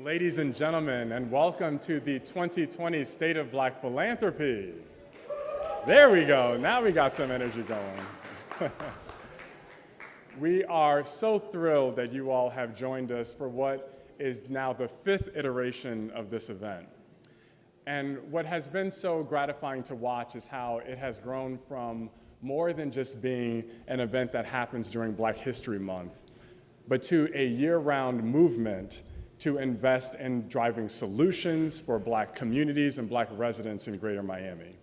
Ladies and gentlemen, and welcome to the 2020 State of Black Philanthropy. There we go. Now we got some energy going. We are so thrilled that you all have joined us for what is now the 5th iteration of this event. And what has been so gratifying to watch is how it has grown from more than just being an event that happens during Black History Month, but to a year-round movement to invest in driving solutions for Black communities and Black residents in Greater Miami.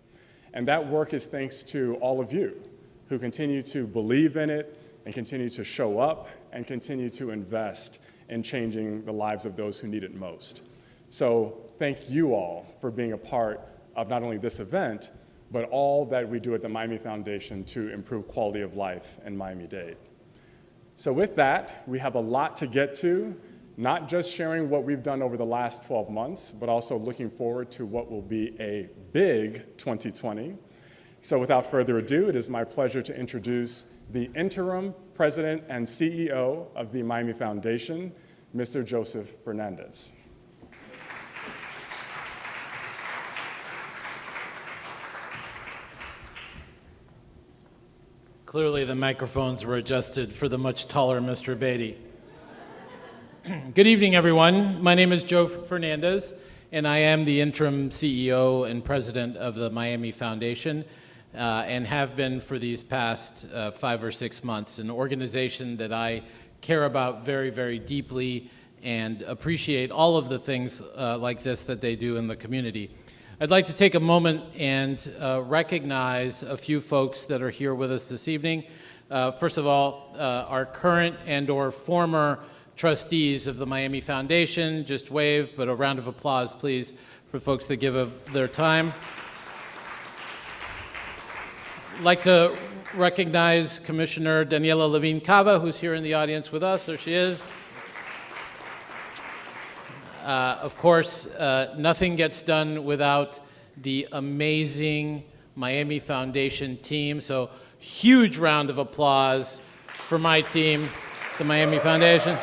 And that work is thanks to all of you who continue to believe in it and continue to show up and continue to invest in changing the lives of those who need it most. So thank you all for being a part of not only this event, but all that we do at the Miami Foundation to improve quality of life in Miami-Dade. So with that, we have a lot to get to, not just sharing what we've done over the last 12 months, but also looking forward to what will be a big 2020. So without further ado, it is my pleasure to introduce the interim president and CEO of the Miami Foundation, Mr. Joseph Fernandez. Clearly the microphones were adjusted for the much taller Mr. Beatty. Good evening, everyone. My name is Joe Fernandez, and I am the interim CEO and president of the Miami Foundation, and have been for these past 5 or 6 months, an organization that I care about very, very deeply and appreciate all of the things like this that they do in the community. I'd like to take a moment and recognize a few folks that are here with us this evening. First of all, our current and/or former trustees of the Miami Foundation. Just wave, but a round of applause, please, for folks that give up their time. I'd like to recognize Commissioner Daniela Levine Cava, who's here in the audience with us. There she is. Of course, nothing gets done without the amazing Miami Foundation team. So, huge round of applause for my team, the Miami Foundation.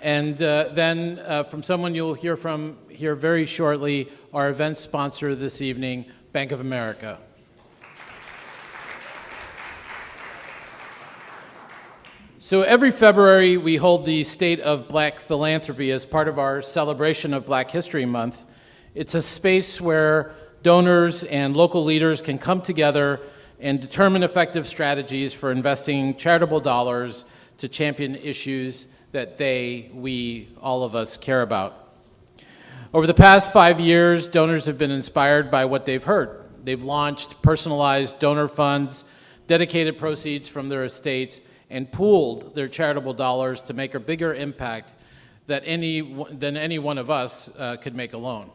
And then from someone you'll hear from here very shortly, our event sponsor this evening, Bank of America. So every February, we hold the State of Black Philanthropy as part of our celebration of Black History Month. It's a space where donors and local leaders can come together and determine effective strategies for investing charitable dollars to champion issues that we, all of us, care about. Over the past 5 years, donors have been inspired by what they've heard. They've launched personalized donor funds, dedicated proceeds from their estates, and pooled their charitable dollars to make a bigger impact than any one of us could make alone.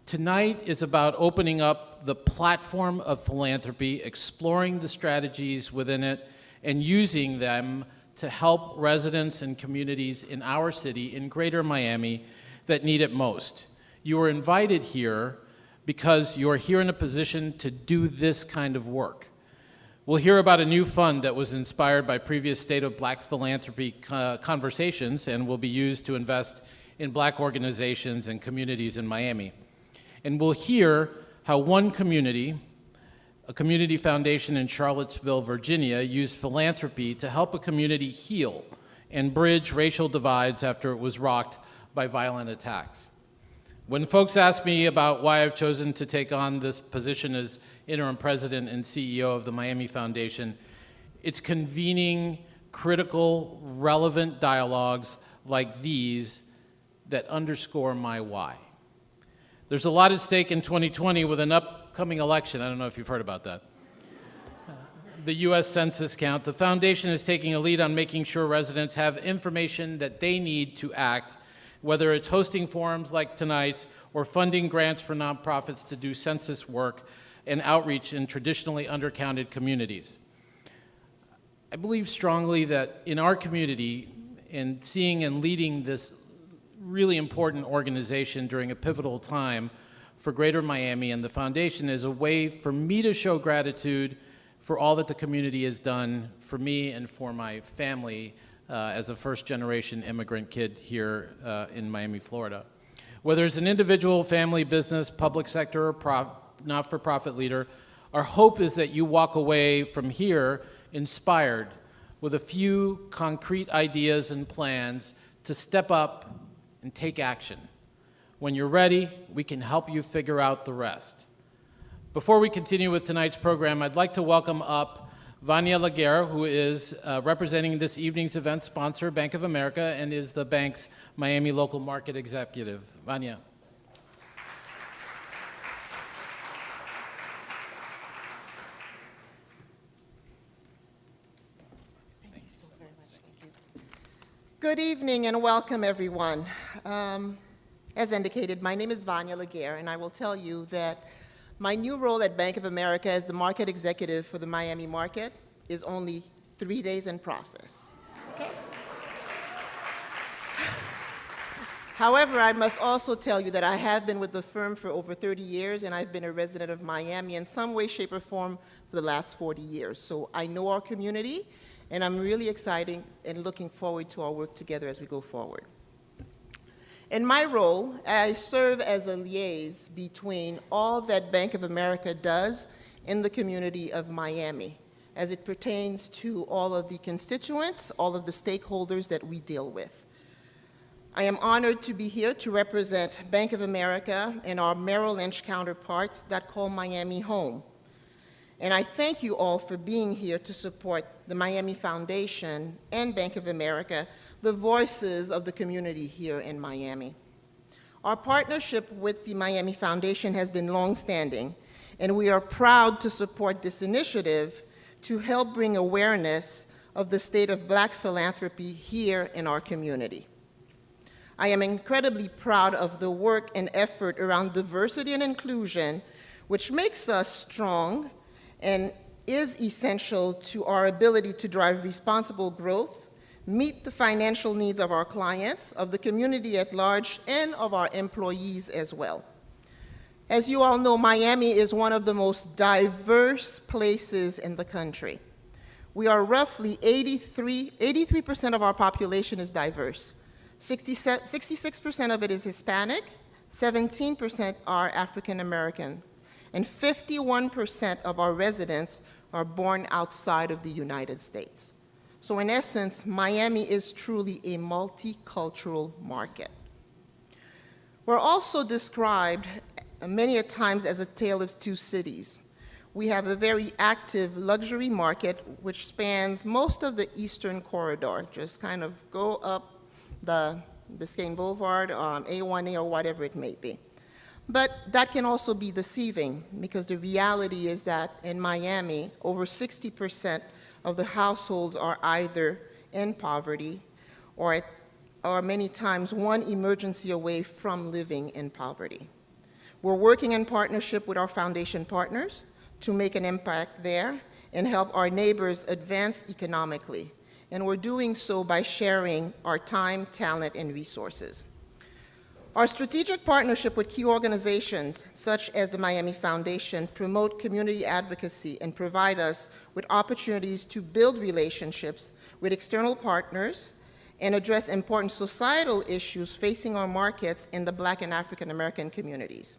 Tonight is about opening up the platform of philanthropy, exploring the strategies within it, and using them to help residents and communities in our city, in Greater Miami, that need it most. You are invited here because you are here in a position to do this kind of work. We'll hear about a new fund that was inspired by previous State of Black Philanthropy conversations and will be used to invest in Black organizations and communities in Miami. And we'll hear how one community, a community foundation in Charlottesville, Virginia, used philanthropy to help a community heal and bridge racial divides after it was rocked by violent attacks. When folks ask me about why I've chosen to take on this position as interim president and CEO of the Miami Foundation, it's convening critical, relevant dialogues like these that underscore my why. There's a lot at stake in 2020 with an upcoming election. I don't know if you've heard about that. The U.S. Census count. The foundation is taking a lead on making sure residents have information that they need to act, whether it's hosting forums like tonight or funding grants for nonprofits to do census work and outreach in traditionally undercounted communities. I believe strongly that in our community, in seeing and leading this really important organization during a pivotal time for Greater Miami and the foundation is a way for me to show gratitude for all that the community has done for me and for my family as a first-generation immigrant kid here in Miami, Florida. Whether it's an individual, family, business, public sector, or not-for-profit leader, our hope is that you walk away from here inspired with a few concrete ideas and plans to step up and take action. When you're ready, we can help you figure out the rest. Before we continue with tonight's program, I'd like to welcome up Vanya Laguerre, who is representing this evening's event sponsor, Bank of America, and is the bank's Miami local market executive. Vanya. Thank you so very much. Thank you. Good evening and welcome, everyone. As indicated, my name is Vanya Laguerre, and I will tell you that my new role at Bank of America as the market executive for the Miami market is only 3 days in process. Okay? However, I must also tell you that I have been with the firm for over 30 years, and I've been a resident of Miami in some way, shape, or form for the last 40 years. So I know our community, and I'm really excited and looking forward to our work together as we go forward. In my role, I serve as a liaison between all that Bank of America does in the community of Miami, as it pertains to all of the constituents, all of the stakeholders that we deal with. I am honored to be here to represent Bank of America and our Merrill Lynch counterparts that call Miami home. And I thank you all for being here to support the Miami Foundation and Bank of America, the voices of the community here in Miami. Our partnership with the Miami Foundation has been longstanding, and we are proud to support this initiative to help bring awareness of the state of Black philanthropy here in our community. I am incredibly proud of the work and effort around diversity and inclusion, which makes us strong and is essential to our ability to drive responsible growth, meet the financial needs of our clients, of the community at large, and of our employees as well. As you all know, Miami is one of the most diverse places in the country. We are roughly 83% of our population is diverse. 66% of it is Hispanic, 17% are African American, and 51% of our residents are born outside of the United States. So in essence, Miami is truly a multicultural market. We're also described many a times as a tale of two cities. We have a very active luxury market which spans most of the eastern corridor, just kind of go up the Biscayne Boulevard, A1A, or whatever it may be. But that can also be deceiving, because the reality is that in Miami, over 60% of the households are either in poverty or many times one emergency away from living in poverty. We're working in partnership with our foundation partners to make an impact there and help our neighbors advance economically. And we're doing so by sharing our time, talent, and resources. Our strategic partnership with key organizations, such as the Miami Foundation, promote community advocacy and provide us with opportunities to build relationships with external partners and address important societal issues facing our markets in the Black and African American communities.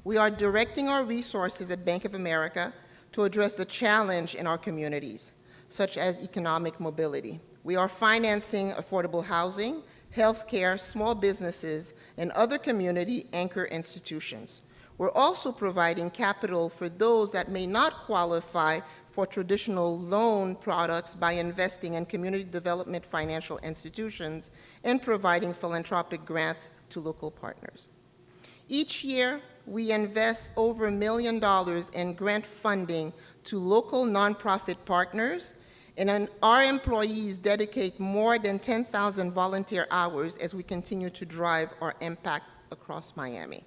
We are directing our resources at Bank of America to address the challenge in our communities, such as economic mobility. We are financing affordable housing, healthcare, small businesses, and other community anchor institutions. We're also providing capital for those that may not qualify for traditional loan products by investing in community development financial institutions and providing philanthropic grants to local partners. Each year, we invest over $1 million in grant funding to local nonprofit partners, and our employees dedicate more than 10,000 volunteer hours as we continue to drive our impact across Miami.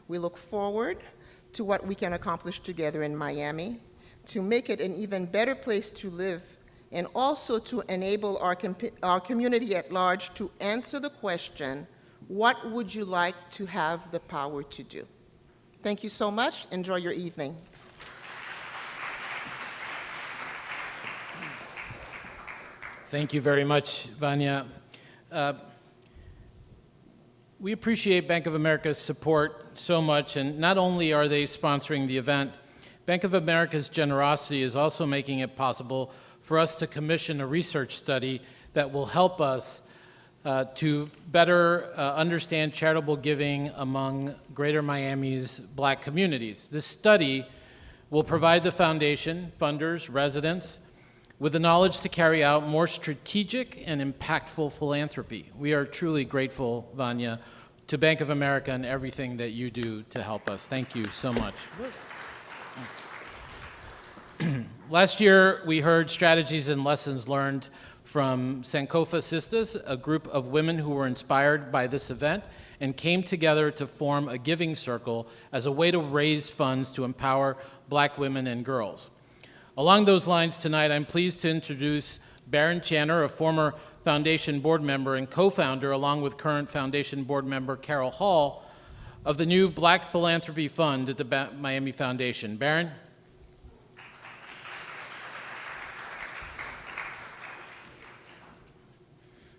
We look forward to what we can accomplish together in Miami to make it an even better place to live, and also to enable our community at large to answer the question, what would you like to have the power to do? Thank you so much. Enjoy your evening. Thank you very much, Vanya. We appreciate Bank of America's support so much, and not only are they sponsoring the event, Bank of America's generosity is also making it possible for us to commission a research study that will help us to better understand charitable giving among Greater Miami's Black communities. This study will provide the foundation, funders, residents, with the knowledge to carry out more strategic and impactful philanthropy. We are truly grateful, Vanya, to Bank of America and everything that you do to help us. Thank you so much. Last year, we heard strategies and lessons learned from Sankofa Sisters, a group of women who were inspired by this event and came together to form a giving circle as a way to raise funds to empower Black women and girls. Along those lines tonight, I'm pleased to introduce Baron Channer, a former Foundation board member and co-founder, along with current Foundation board member Carol Hall, of the new Black Philanthropy Fund at the Miami Foundation. Baron?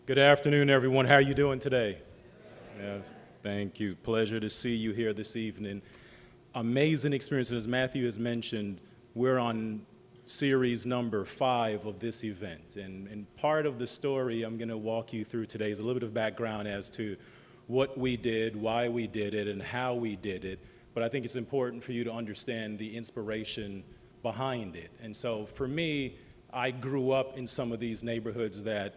Good afternoon, everyone. How are you doing today? Yeah, thank you. Pleasure to see you here this evening. Amazing experience. As Matthew has mentioned, we're on series number 5 of this event. And part of the story I'm going to walk you through today is a little bit of background as to what we did, why we did it, and how we did it. But I think it's important for you to understand the inspiration behind it. And so for me, I grew up in some of these neighborhoods that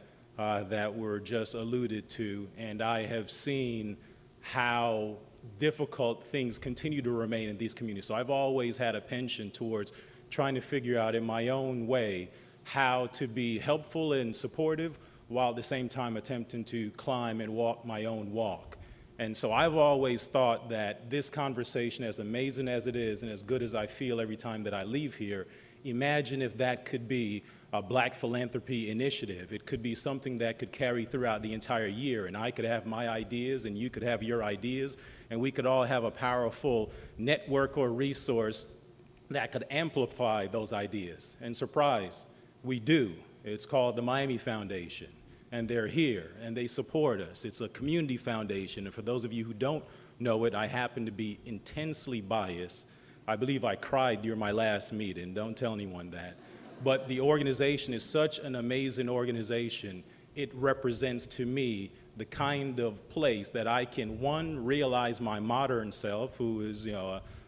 were just alluded to, and I have seen how difficult things continue to remain in these communities. So I've always had a penchant towards trying to figure out in my own way how to be helpful and supportive while at the same time attempting to climb and walk my own walk. And so I've always thought that this conversation, as amazing as it is and as good as I feel every time that I leave here, imagine if that could be a Black philanthropy initiative. It could be something that could carry throughout the entire year, and I could have my ideas and you could have your ideas, and we could all have a powerful network or resource that could amplify those ideas. And surprise, we do. It's called the Miami Foundation, and they're here, and they support us. It's a community foundation, and for those of you who don't know it, I happen to be intensely biased. I believe I cried during my last meeting. Don't tell anyone that. But the organization is such an amazing organization. It represents to me the kind of place that I can, one, realize my modern self, who is,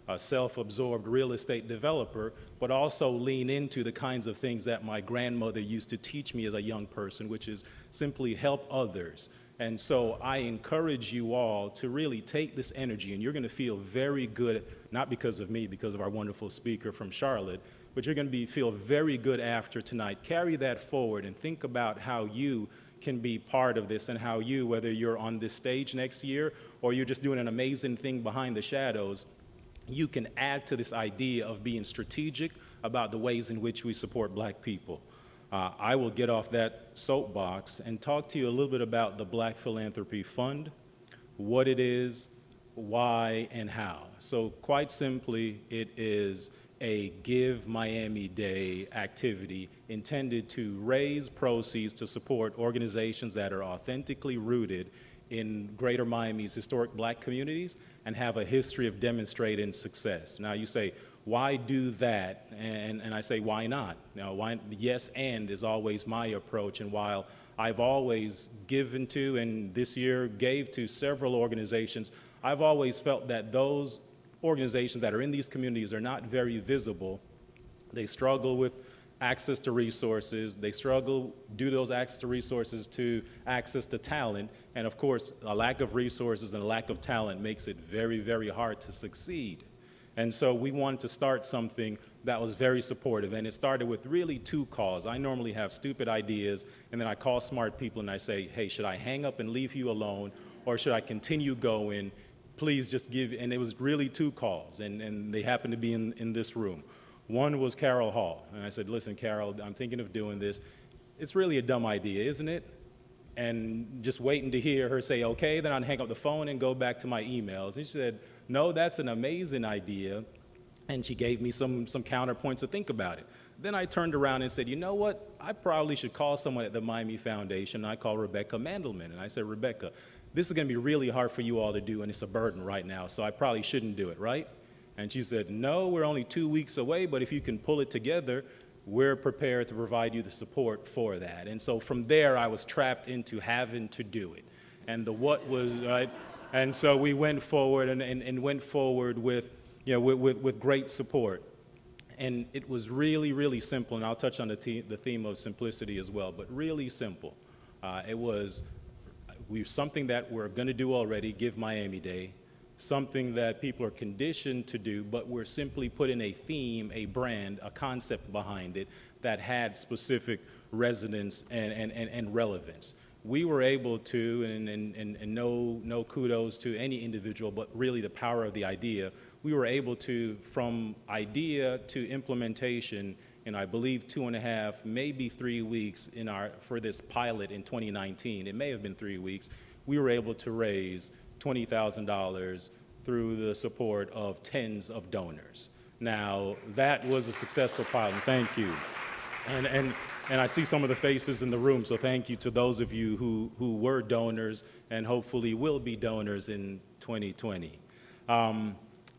a self-absorbed real estate developer, but also lean into the kinds of things that my grandmother used to teach me as a young person, which is simply help others. And so I encourage you all to really take this energy, and you're going to feel very good, not because of me, because of our wonderful speaker from Charlotte, but you're going to feel very good after tonight. Carry that forward and think about how you can be part of this and how you, whether you're on this stage next year or you're just doing an amazing thing behind the shadows, you can add to this idea of being strategic about the ways in which we support Black people. I will get off that soapbox and talk to you a little bit about the Black Philanthropy Fund, what it is, why, and how. So quite simply, it is a Give Miami Day activity intended to raise proceeds to support organizations that are authentically rooted in Greater Miami's historic Black communities and have a history of demonstrating success. Now you say, why do that? And I say, why not? Now, yes and is always my approach, and while I've always given to and this year gave to several organizations, I've always felt that those organizations that are in these communities are not very visible. They struggle with access to resources. They struggle due to those access to resources to access to talent. And of course, a lack of resources and a lack of talent makes it very, very hard to succeed. And so we wanted to start something that was very supportive. And it started with really 2 calls. I normally have stupid ideas, and then I call smart people and I say, hey, should I hang up and leave you alone, or should I continue going? Please just give, and it was really 2 calls, and they happened to be in this room. One was Carol Hall, and I said, listen, Carol, I'm thinking of doing this. It's really a dumb idea, isn't it? And just waiting to hear her say, okay, then I'd hang up the phone and go back to my emails. And she said, no, that's an amazing idea, And she gave me some counterpoints to think about it. Then I turned around and said, you know what? I probably should call someone at the Miami Foundation. I called Rebecca Mandelman, and I said, Rebecca, this is going to be really hard for you all to do, and it's a burden right now, so I probably shouldn't do it, right? And she said, no, we're only 2 weeks away, but if you can pull it together, we're prepared to provide you the support for that. And so from there, I was trapped into having to do it. And the what was, right? And so we went forward and went forward with, with great support. And it was really, really simple, and I'll touch on the theme of simplicity as well, but really simple. It was something that we're going to do already, Give Miami Day, something that people are conditioned to do, but we're simply putting a theme, a brand, a concept behind it that had specific resonance and relevance. We were able to, and no kudos to any individual, but really the power of the idea, we were able to, from idea to implementation, in I believe 2.5, maybe 3 weeks for this pilot in 2019, it may have been 3 weeks, we were able to raise $20,000 through the support of tens of donors. Now, that was a successful pilot, thank you. And I see some of the faces in the room, so thank you to those of you who were donors and hopefully will be donors in 2020.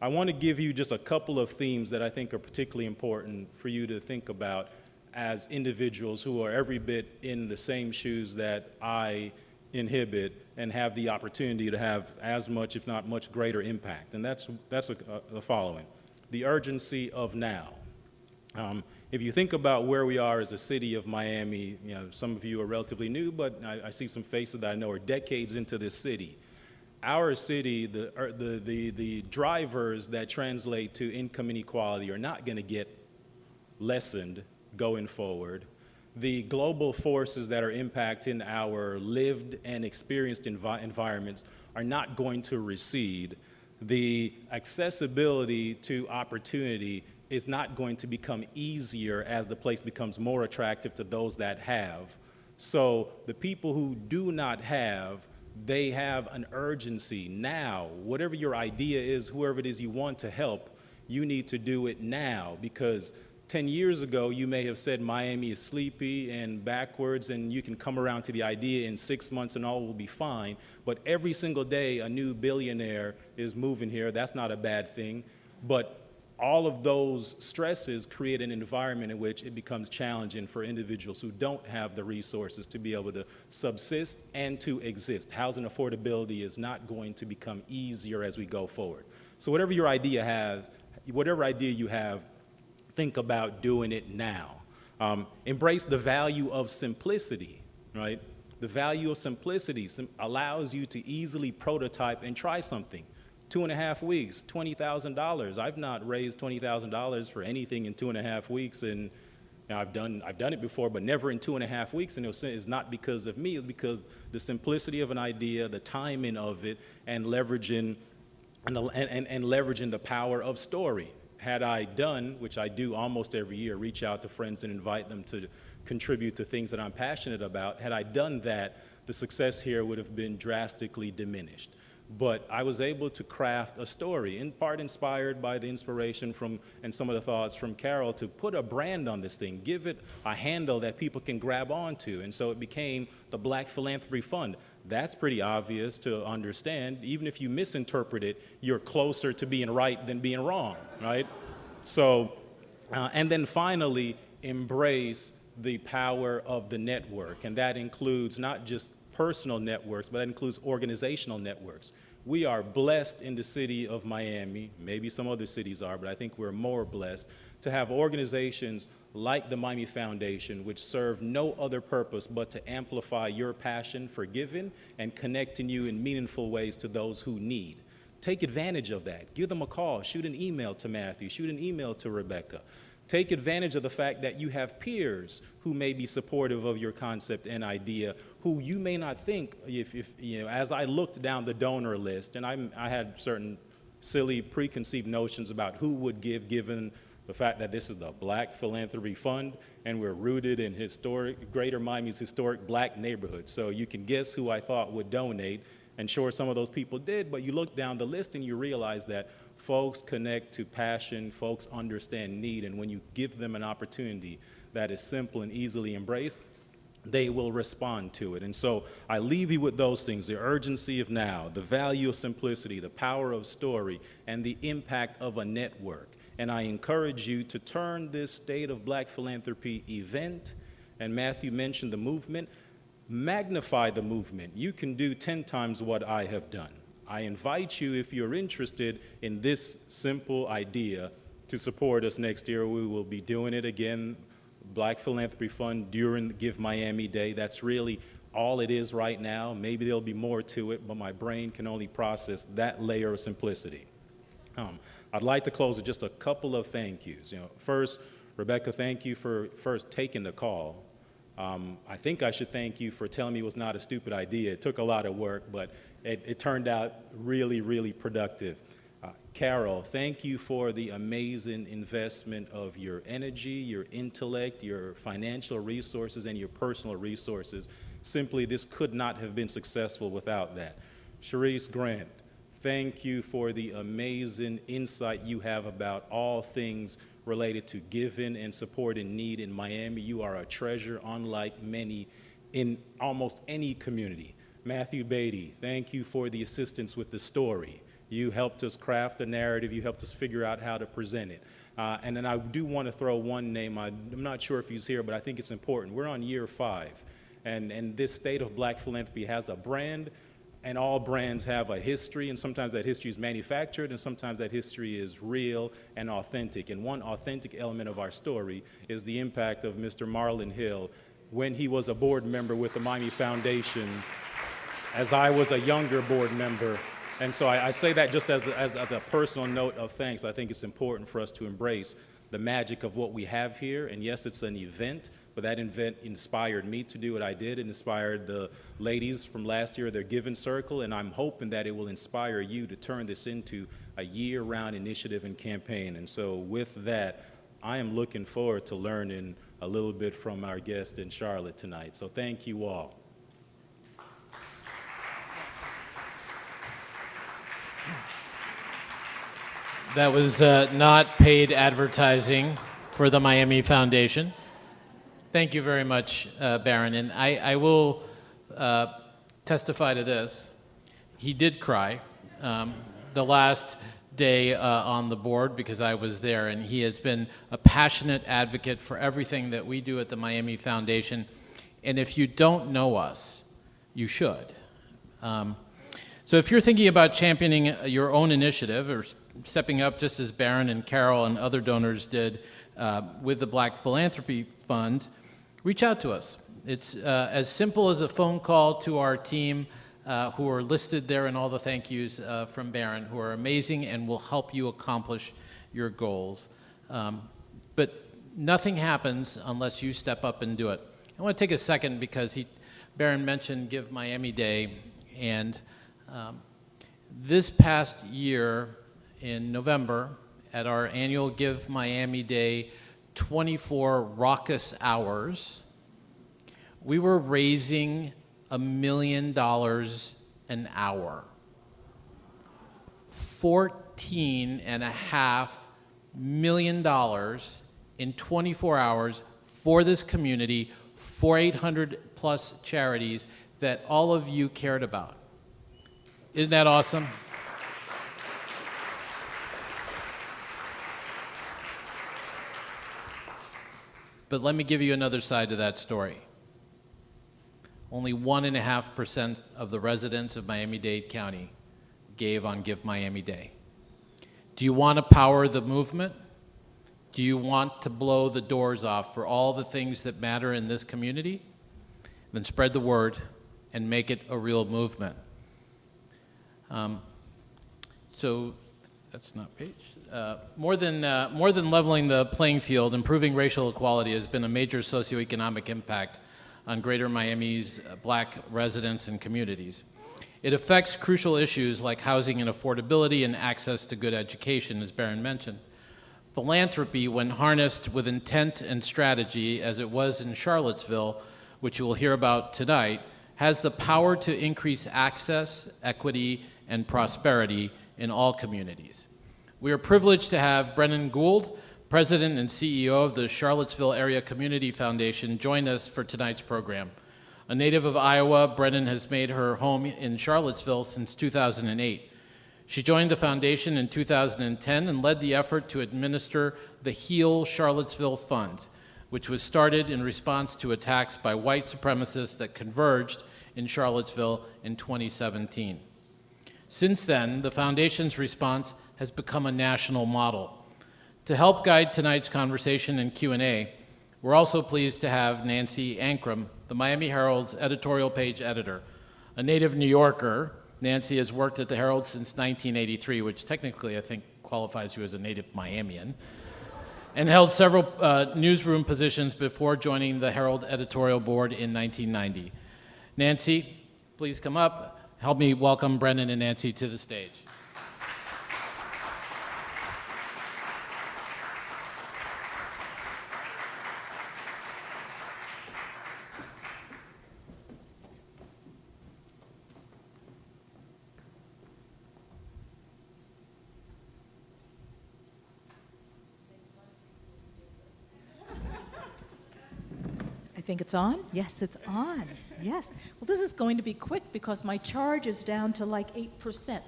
I want to give you just a couple of themes that I think are particularly important for you to think about as individuals who are every bit in the same shoes that I inhibit and have the opportunity to have as much, if not much greater impact. And that's the following. The urgency of now. If you think about where we are as a city of Miami, some of you are relatively new, but I see some faces that I know are decades into this city. Our city, the drivers that translate to income inequality are not going to get lessened going forward. The global forces that are impacting our lived and experienced environments are not going to recede. The accessibility to opportunity is not going to become easier as the place becomes more attractive to those that have. So the people who do not have, they have an urgency now. Whatever your idea is, whoever it is you want to help, you need to do it now, because 10 years ago, you may have said Miami is sleepy and backwards, and you can come around to the idea in 6 months and all will be fine. But every single day, a new billionaire is moving here. That's not a bad thing. But all of those stresses create an environment in which it becomes challenging for individuals who don't have the resources to be able to subsist and to exist. Housing affordability is not going to become easier as we go forward. So whatever your idea has, whatever idea you have, think about doing it now. Embrace the value of simplicity, right? The value of simplicity allows you to easily prototype and try something. 2.5 weeks, $20,000. I've not raised $20,000 for anything in 2.5 weeks, and I've done it before, but never in 2.5 weeks. And it's not because of me; it's because the simplicity of an idea, the timing of it, and leveraging the power of story. Had I done, which I do almost every year, reach out to friends and invite them to contribute to things that I'm passionate about. Had I done that, the success here would have been drastically diminished. But I was able to craft a story, in part inspired by the inspiration from and some of the thoughts from Carol, to put a brand on this thing, give it a handle that people can grab onto. And so it became the Black Philanthropy Fund. That's pretty obvious to understand. Even if you misinterpret it, you're closer to being right than being wrong, right? So, and then finally, embrace the power of the network. And that includes not just personal networks, but that includes organizational networks. We are blessed in the city of Miami, maybe some other cities are, but I think we're more blessed to have organizations like the Miami Foundation, which serve no other purpose but to amplify your passion for giving and connecting you in meaningful ways to those who need. Take advantage of that. Give them a call. Shoot an email to Matthew. Shoot an email to Rebecca. Take advantage of the fact that you have peers who may be supportive of your concept and idea, who you may not think, as I looked down the donor list, and I had certain silly preconceived notions about who would give, given the fact that this is the Black Philanthropy Fund, and we're rooted in Greater Miami's historic Black neighborhoods. So you can guess who I thought would donate, and sure, some of those people did, but you look down the list and you realize that Folks connect to passion, folks understand need, and when you give them an opportunity that is simple and easily embraced, they will respond to it. And so I leave you with those things: the urgency of now, the value of simplicity, the power of story, and the impact of a network. And I encourage you to turn this State of Black Philanthropy event, and Matthew mentioned the movement, magnify the movement. You can do 10 times what I have done. I invite you, if you're interested in this simple idea, to support us next year. We will be doing it again, Black Philanthropy Fund, during Give Miami Day. That's really all it is right now. Maybe there'll be more to it, but my brain can only process that layer of simplicity. I'd like to close with just a couple of thank yous. First, Rebecca, thank you for first taking the call. I think I should thank you for telling me it was not a stupid idea. It took a lot of work, but it turned out really, really productive. Carol, thank you for the amazing investment of your energy, your intellect, your financial resources, and your personal resources. Simply, this could not have been successful without that. Sharice Grant, thank you for the amazing insight you have about all things related to giving and supporting need in Miami. You are a treasure unlike many in almost any community. Matthew Beatty, thank you for the assistance with the story. You helped us craft a narrative. You helped us figure out how to present it. And then I do want to throw one name. I'm not sure if he's here, but I think it's important. We're on year 5, and this State of Black Philanthropy has a brand, and all brands have a history, and sometimes that history is manufactured, and sometimes that history is real and authentic. And one authentic element of our story is the impact of Mr. Marlon Hill when he was a board member with the Miami Foundation, as I was a younger board member. And so I say that just as a personal note of thanks. I think it's important for us to embrace the magic of what we have here. And yes, it's an event, but that event inspired me to do what I did. It inspired the ladies from last year, their Giving Circle, and I'm hoping that it will inspire you to turn this into a year-round initiative and campaign. And so with that, I am looking forward to learning a little bit from our guest in Charlotte tonight. So thank you all. That was not paid advertising for the Miami Foundation. Thank you very much, Baron. And I will testify to this. He did cry the last day on the board because I was there, and he has been a passionate advocate for everything that we do at the Miami Foundation. And if you don't know us, you should. So if you're thinking about championing your own initiative or stepping up just as Baron and Carol and other donors did with the Black Philanthropy Fund, reach out to us. It's as simple as a phone call to our team who are listed there in all the thank yous from Baron, who are amazing and will help you accomplish your goals. But nothing happens unless you step up and do it. I want to take a second because Baron mentioned Give Miami Day, and this past year, in November, at our annual Give Miami Day 24 raucous hours, we were raising $1 million an hour. $14.5 million in 24 hours for this community, for 800 plus charities that all of you cared about. Isn't that awesome? But let me give you another side to that story. Only 1.5% of the residents of Miami-Dade County gave on Give Miami Day. Do you want to power the movement? Do you want to blow the doors off for all the things that matter in this community? Then spread the word and make it a real movement. So that's not page. More than leveling the playing field, improving racial equality has been a major socioeconomic impact on Greater Miami's Black residents and communities. It affects crucial issues like housing and affordability and access to good education, as Baron mentioned. Philanthropy, when harnessed with intent and strategy, as it was in Charlottesville, which you will hear about tonight, has the power to increase access, equity, and prosperity in all communities. We are privileged to have Brennan Gould, President and CEO of the Charlottesville Area Community Foundation, join us for tonight's program. A native of Iowa, Brennan has made her home in Charlottesville since 2008. She joined the foundation in 2010 and led the effort to administer the Heal Charlottesville Fund, which was started in response to attacks by white supremacists that converged in Charlottesville in 2017. Since then, the foundation's response has become a national model. To help guide tonight's conversation and Q&A, we're also pleased to have Nancy Ankrum, the Miami Herald's editorial page editor. A native New Yorker, Nancy has worked at the Herald since 1983, which technically I think qualifies you as a native Miamian, and held several newsroom positions before joining the Herald editorial board in 1990. Nancy, please come up. Help me welcome Brennan and Nancy to the stage. I think it's on. Yes, it's on. Yes. Well, this is going to be quick because my charge is down to like 8%.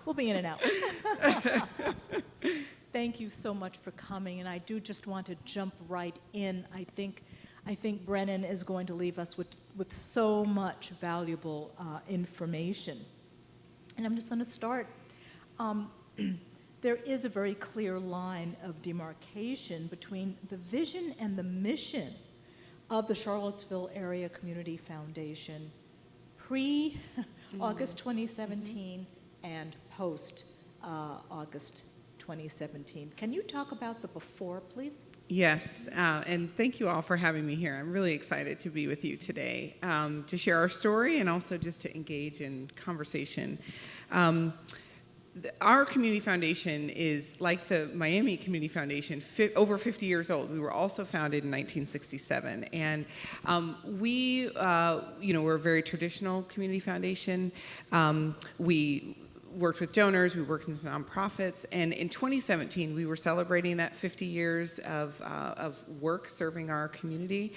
We'll be in and out. Thank you so much for coming, and I do just want to jump right in. I think Brennan is going to leave us with so much valuable information. And I'm just going to start. There is a very clear line of demarcation between the vision and the mission of the Charlottesville Area Community Foundation pre-August 2017 and post-August 2017. Can you talk about the before, please? Yes, and thank you all for having me here. I'm really excited to be with you today to share our story and also just to engage in conversation. Our community foundation is like the Miami Community Foundation, over 50 years old. We were also founded in 1967, and we're a very traditional community foundation. We worked with donors, we worked with nonprofits, and in 2017 we were celebrating that 50 years of work serving our community.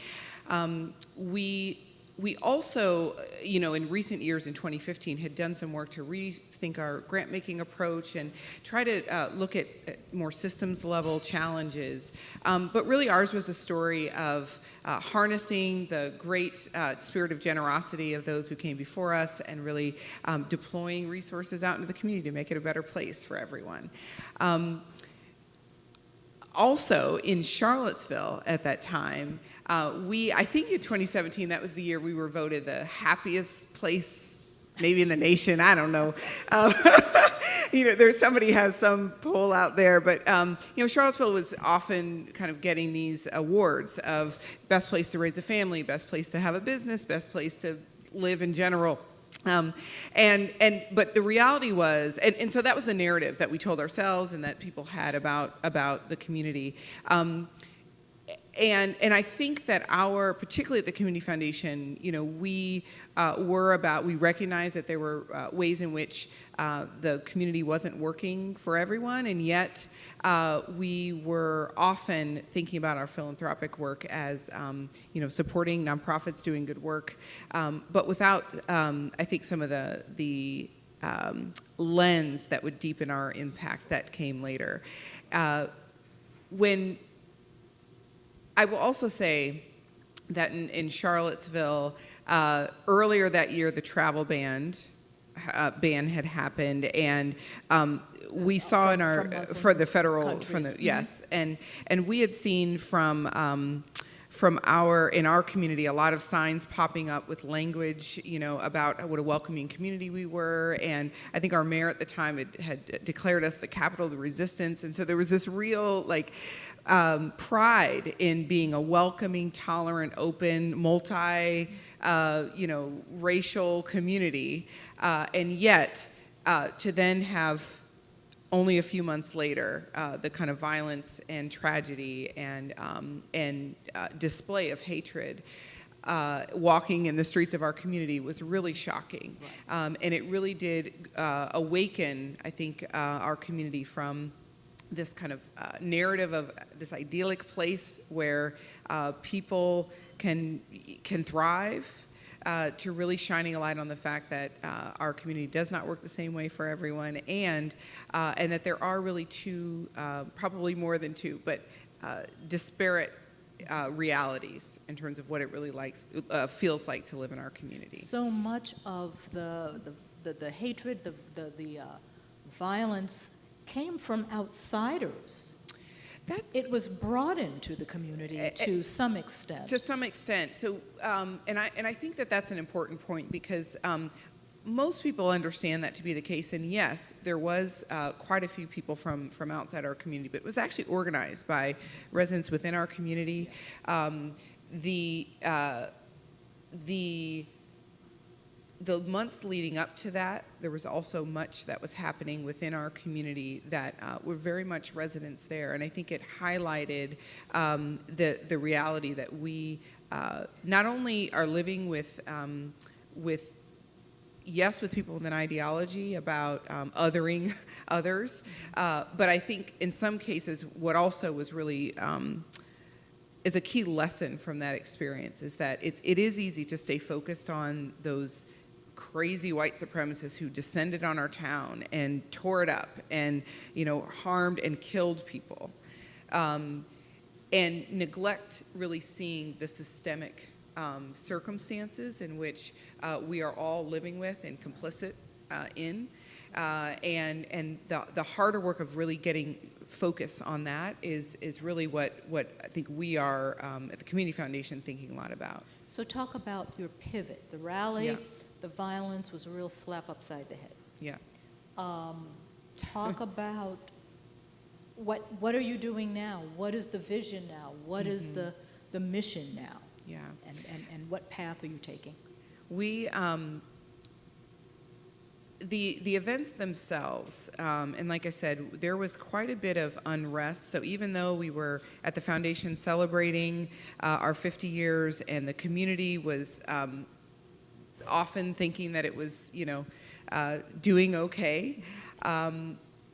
We also, in recent years, in 2015, had done some work to rethink our grant-making approach and try to look at more systems-level challenges. But really, ours was a story of harnessing the great spirit of generosity of those who came before us and really deploying resources out into the community to make it a better place for everyone. Also, in Charlottesville at that time, I think in 2017, that was the year we were voted the happiest place, maybe in the nation, I don't know. Somebody has some poll out there, but Charlottesville was often kind of getting these awards of best place to raise a family, best place to have a business, best place to live in general. But the reality was, and so that was the narrative that we told ourselves and that people had about the community. And I think that particularly at the Community Foundation, we recognized that there were ways in which the community wasn't working for everyone, and yet we were often thinking about our philanthropic work as, supporting nonprofits doing good work, but without, I think, some of the lens that would deepen our impact that came later. I will also say that in Charlottesville, earlier that year, the travel ban had happened, and we saw in we had seen from our community a lot of signs popping up with language, about what a welcoming community we were, and I think our mayor at the time had declared us the capital of the resistance, and so there was this real pride in being a welcoming, tolerant, open, racial community, and yet to then have only a few months later the kind of violence and tragedy and display of hatred. walking in the streets of our community was really shocking. Right. And it really did awaken, I think, our community from this kind of narrative of this idyllic place where people can thrive, to really shining a light on the fact that our community does not work the same way for everyone, and that there are really two, probably more than two, but disparate realities in terms of what it really feels like to live in our community. So much of the hatred, the violence came from outsiders. It was brought into the community to some extent. To some extent. So, and I think that that's an important point, because most people understand that to be the case. And yes, there was quite a few people from outside our community, but it was actually organized by residents within our community. The months leading up to that, there was also much that was happening within our community that were very much residents there. And I think it highlighted the reality that we not only are living with people with an ideology about othering others, but I think in some cases what also was really is a key lesson from that experience is that it is easy to stay focused on those crazy white supremacists who descended on our town and tore it up and, harmed and killed people, and neglect really seeing the systemic circumstances in which we are all living with and complicit in, and the harder work of really getting focus on that is really what I think we are at the Community Foundation thinking a lot about. So talk about your pivot, the rally. Yeah. The violence was a real slap upside the head. Yeah. Talk about what are you doing now? What is the vision now? What is the mission now? Yeah. And what path are you taking? We the events themselves, and like I said, there was quite a bit of unrest. So even though we were at the foundation celebrating our 50 years, and the community was often thinking that it was, doing okay,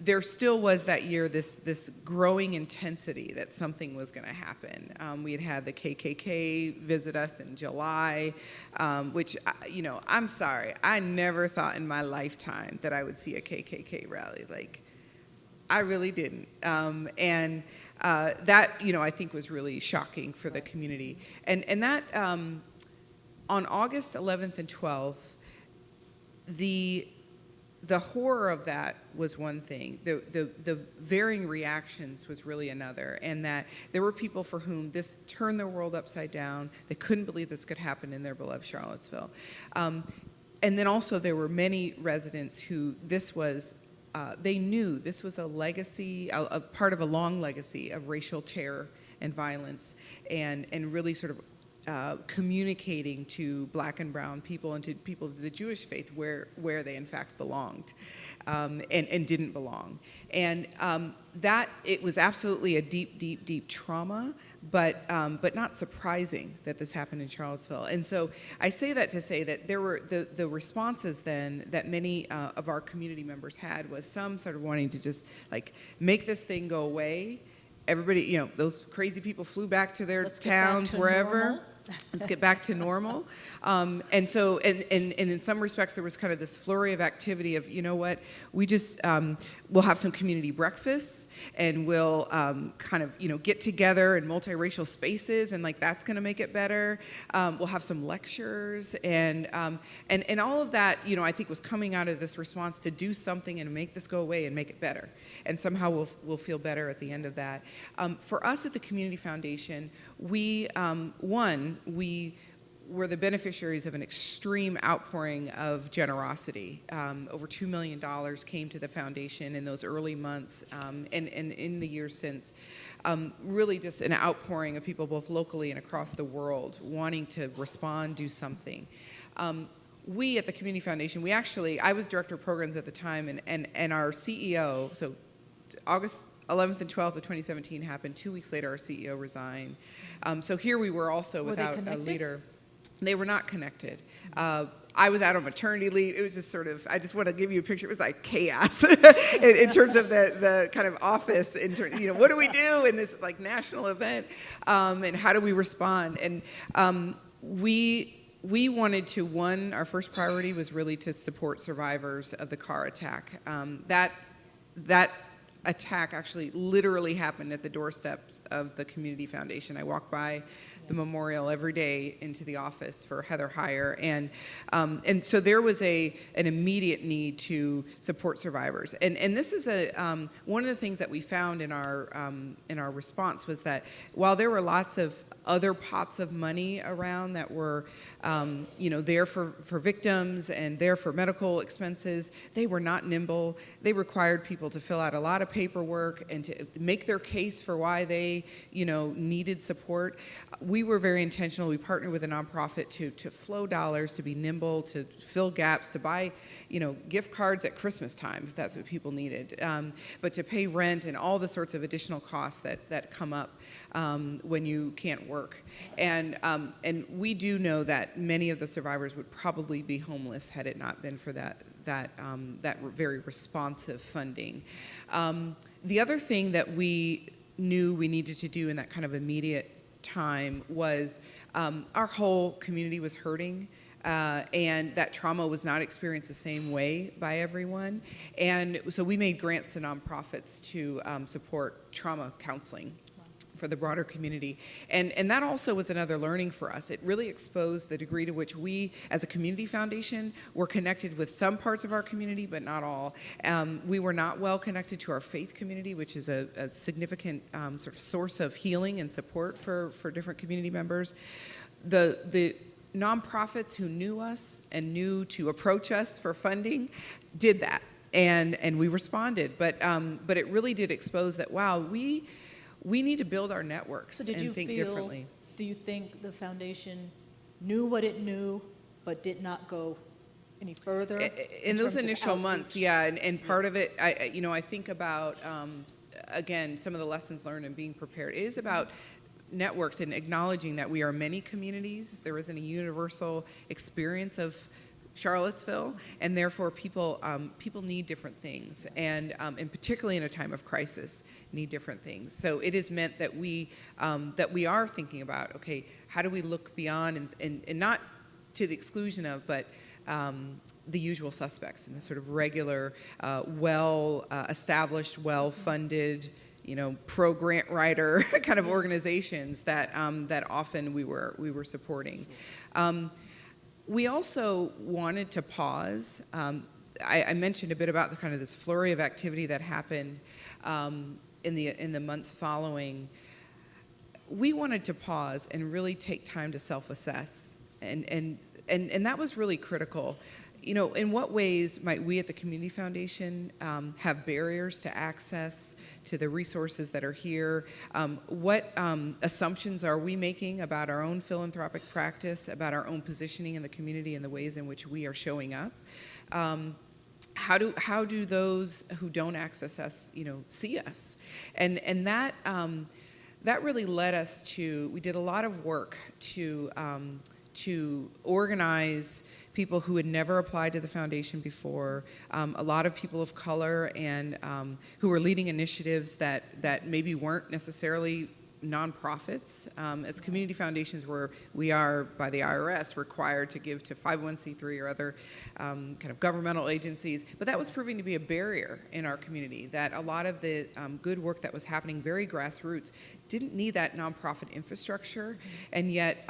there still was that year this growing intensity that something was going to happen. We had the KKK visit us in July, which, I'm sorry, I never thought in my lifetime that I would see a KKK rally. Like, I really didn't. And that, I think was really shocking for the community. And that, on August 11th and 12th, the horror of that was one thing. The varying reactions was really another, and that there were people for whom this turned their world upside down. They couldn't believe this could happen in their beloved Charlottesville. And then also there were many residents who this was, they knew this was a legacy, a part of a long legacy of racial terror and violence, and really sort of communicating to Black and brown people and to people of the Jewish faith where they in fact belonged, and didn't belong. And that, it was absolutely a deep trauma, but not surprising that this happened in Charlottesville. And so I say that to say that there were the responses then that many of our community members had was some sort of wanting to just like make this thing go away. Everybody, those crazy people flew back to their towns, wherever. Normal. Let's get back to normal. And so, and in some respects, there was kind of this flurry of activity of, we just, we'll have some community breakfasts, and we'll kind of, get together in multiracial spaces, and like that's going to make it better. We'll have some lectures, and all of that, I think was coming out of this response to do something and make this go away and make it better. And somehow we'll feel better at the end of that. For us at the Community Foundation, we were the beneficiaries of an extreme outpouring of generosity. Over $2 million came to the foundation in those early months, and in the years since. Really just an outpouring of people both locally and across the world wanting to respond, do something. We at the Community Foundation, I was director of programs at the time, and our CEO, so August 11th and 12th of 2017 happened. 2 weeks later, our CEO resigned. So here we were also without a leader. They were not connected. I was out on maternity leave. It was just sort of, I just want to give you a picture. It was like chaos in terms of the kind of office, what do we do in this like national event, and how do we respond? And we wanted to, our first priority was really to support survivors of the car attack. That attack actually literally happened at the doorstep of the Community Foundation. I walk by the memorial every day into the office for Heather Heyer, and so there was an immediate need to support survivors. And this is one of the things that we found in our response was that while there were lots of other pots of money around that were there for victims and there for medical expenses, they were not nimble. They required people to fill out a lot of paperwork and to make their case for why they needed support. We were very intentional. We partnered with a nonprofit to flow dollars, to be nimble, to fill gaps, to buy gift cards at Christmas time if that's what people needed, but to pay rent and all the sorts of additional costs that come up when you can't work. And we do know that many of the survivors would probably be homeless had it not been for that very responsive funding. The other thing that we knew we needed to do in that kind of immediate time was our whole community was hurting. And that trauma was not experienced the same way by everyone. And so we made grants to nonprofits to support trauma counseling for the broader community. And that also was another learning for us. It really exposed the degree to which we, as a community foundation, were connected with some parts of our community, but not all. We were not well connected to our faith community, which is a significant sort of source of healing and support for different community members. The nonprofits who knew us and knew to approach us for funding did that, and we responded. But it really did expose that, wow, we need to build our networks and think differently. Do you think the foundation knew what it knew, but did not go any further? In those initial months, yeah, and part of it, I think about, again, some of the lessons learned and being prepared. It is about networks and acknowledging that we are many communities. There isn't a universal experience of Charlottesville, and therefore people need different things, and particularly in a time of crisis, need different things. So it has meant that we are thinking about, okay, how do we look beyond and not to the exclusion of, but the usual suspects and the sort of regular, well-established, well-funded, pro-grant writer kind of organizations that often we were supporting. We also wanted to pause. I mentioned a bit about the kind of this flurry of activity that happened in the months following. We wanted to pause and really take time to self-assess, and that was really critical. In what ways might we at the Community Foundation have barriers to access to the resources that are here? What assumptions are we making about our own philanthropic practice, about our own positioning in the community and the ways in which we are showing up? How do those who don't access us, see us? And that really led us to, we did a lot of work to organize people who had never applied to the foundation before, a lot of people of color, and who were leading initiatives that maybe weren't necessarily nonprofits. As community foundations, we are by the IRS required to give to 501c3 or other kind of governmental agencies, but that was proving to be a barrier in our community, that a lot of the good work that was happening, very grassroots, didn't need that nonprofit infrastructure, and yet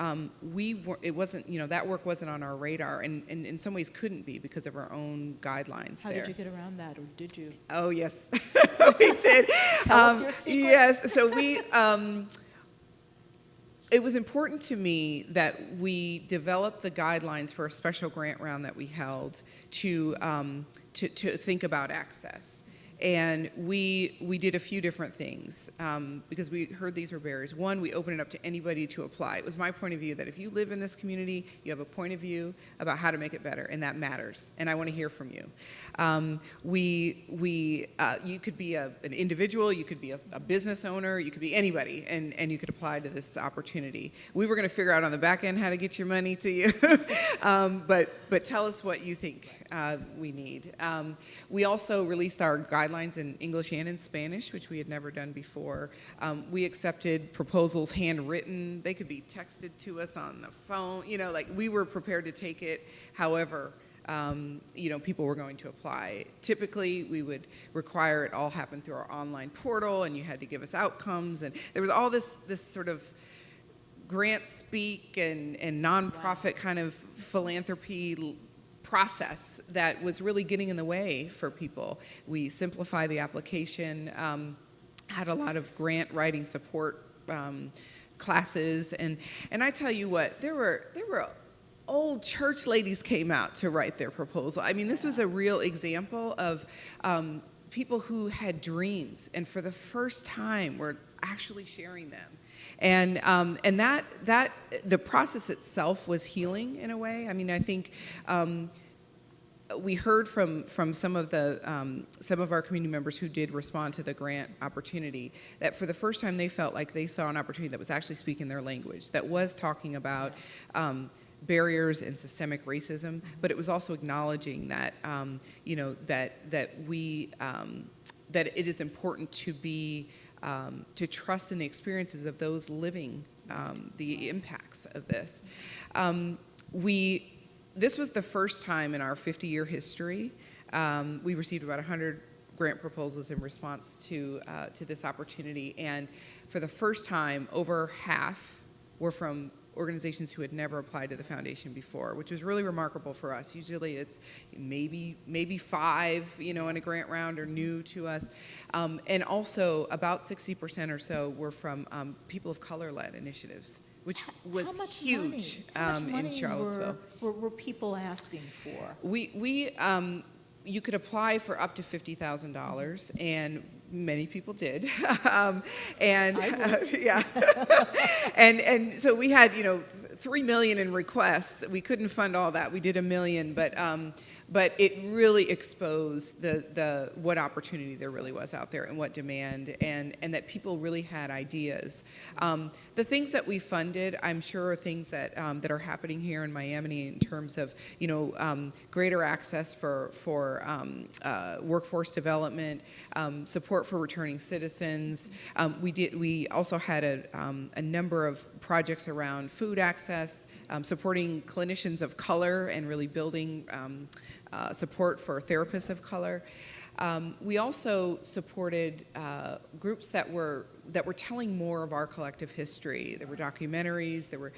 it wasn't, that work wasn't on our radar, and in some ways couldn't be because of our own guidelines. How did you get around that, or did you? Oh, yes, we did. Tell us your secret. Yes, so we, it was important to me that we develop the guidelines for a special grant round that we held to think about access. And we did a few different things because we heard these were barriers. One, we opened it up to anybody to apply. It was my point of view that if you live in this community, you have a point of view about how to make it better, and that matters. And I want to hear from you. You could be an individual, you could be a business owner, you could be anybody, and you could apply to this opportunity. We were going to figure out on the back end how to get your money to you, but tell us what you think we need. We also released our guidelines in English and in Spanish, which we had never done before. We accepted proposals handwritten. They could be texted to us on the phone. Like we were prepared to take it. However, people were going to apply. Typically, we would require it all happen through our online portal, and you had to give us outcomes, and there was all this sort of grant speak and nonprofit kind of philanthropy process that was really getting in the way for people. We simplified the application, had a lot of grant writing support classes, and I tell you what, there were old church ladies came out to write their proposal. I mean, this was a real example of people who had dreams, and for the first time were actually sharing them. And that the process itself was healing in a way. I mean, I think we heard from some of our community members who did respond to the grant opportunity that for the first time they felt like they saw an opportunity that was actually speaking their language, that was talking about barriers and systemic racism, but it was also acknowledging that that it is important to trust in the experiences of those living the impacts of this. This was the first time in our 50-year history we received about 100 grant proposals in response to this opportunity, and for the first time, over half were from organizations who had never applied to the foundation before, which was really remarkable for us. Usually it's maybe 5, in a grant round are new to us. And also about 60% or so were from people of color-led initiatives, which was huge in Charlottesville. Were people asking for? You could apply for up to $50,000, and many people did, yeah, and so we had 3 million in requests. We couldn't fund all that. We did $1 million, but it really exposed what opportunity there really was out there and what demand, and that people really had ideas. The things that we funded, I'm sure, are things that are happening here in Miami in terms of greater access for workforce development, support for returning citizens. We also had a number of projects around food access, supporting clinicians of color, and really building support for therapists of color. We also supported groups that were telling more of our collective history. There were documentaries. There were,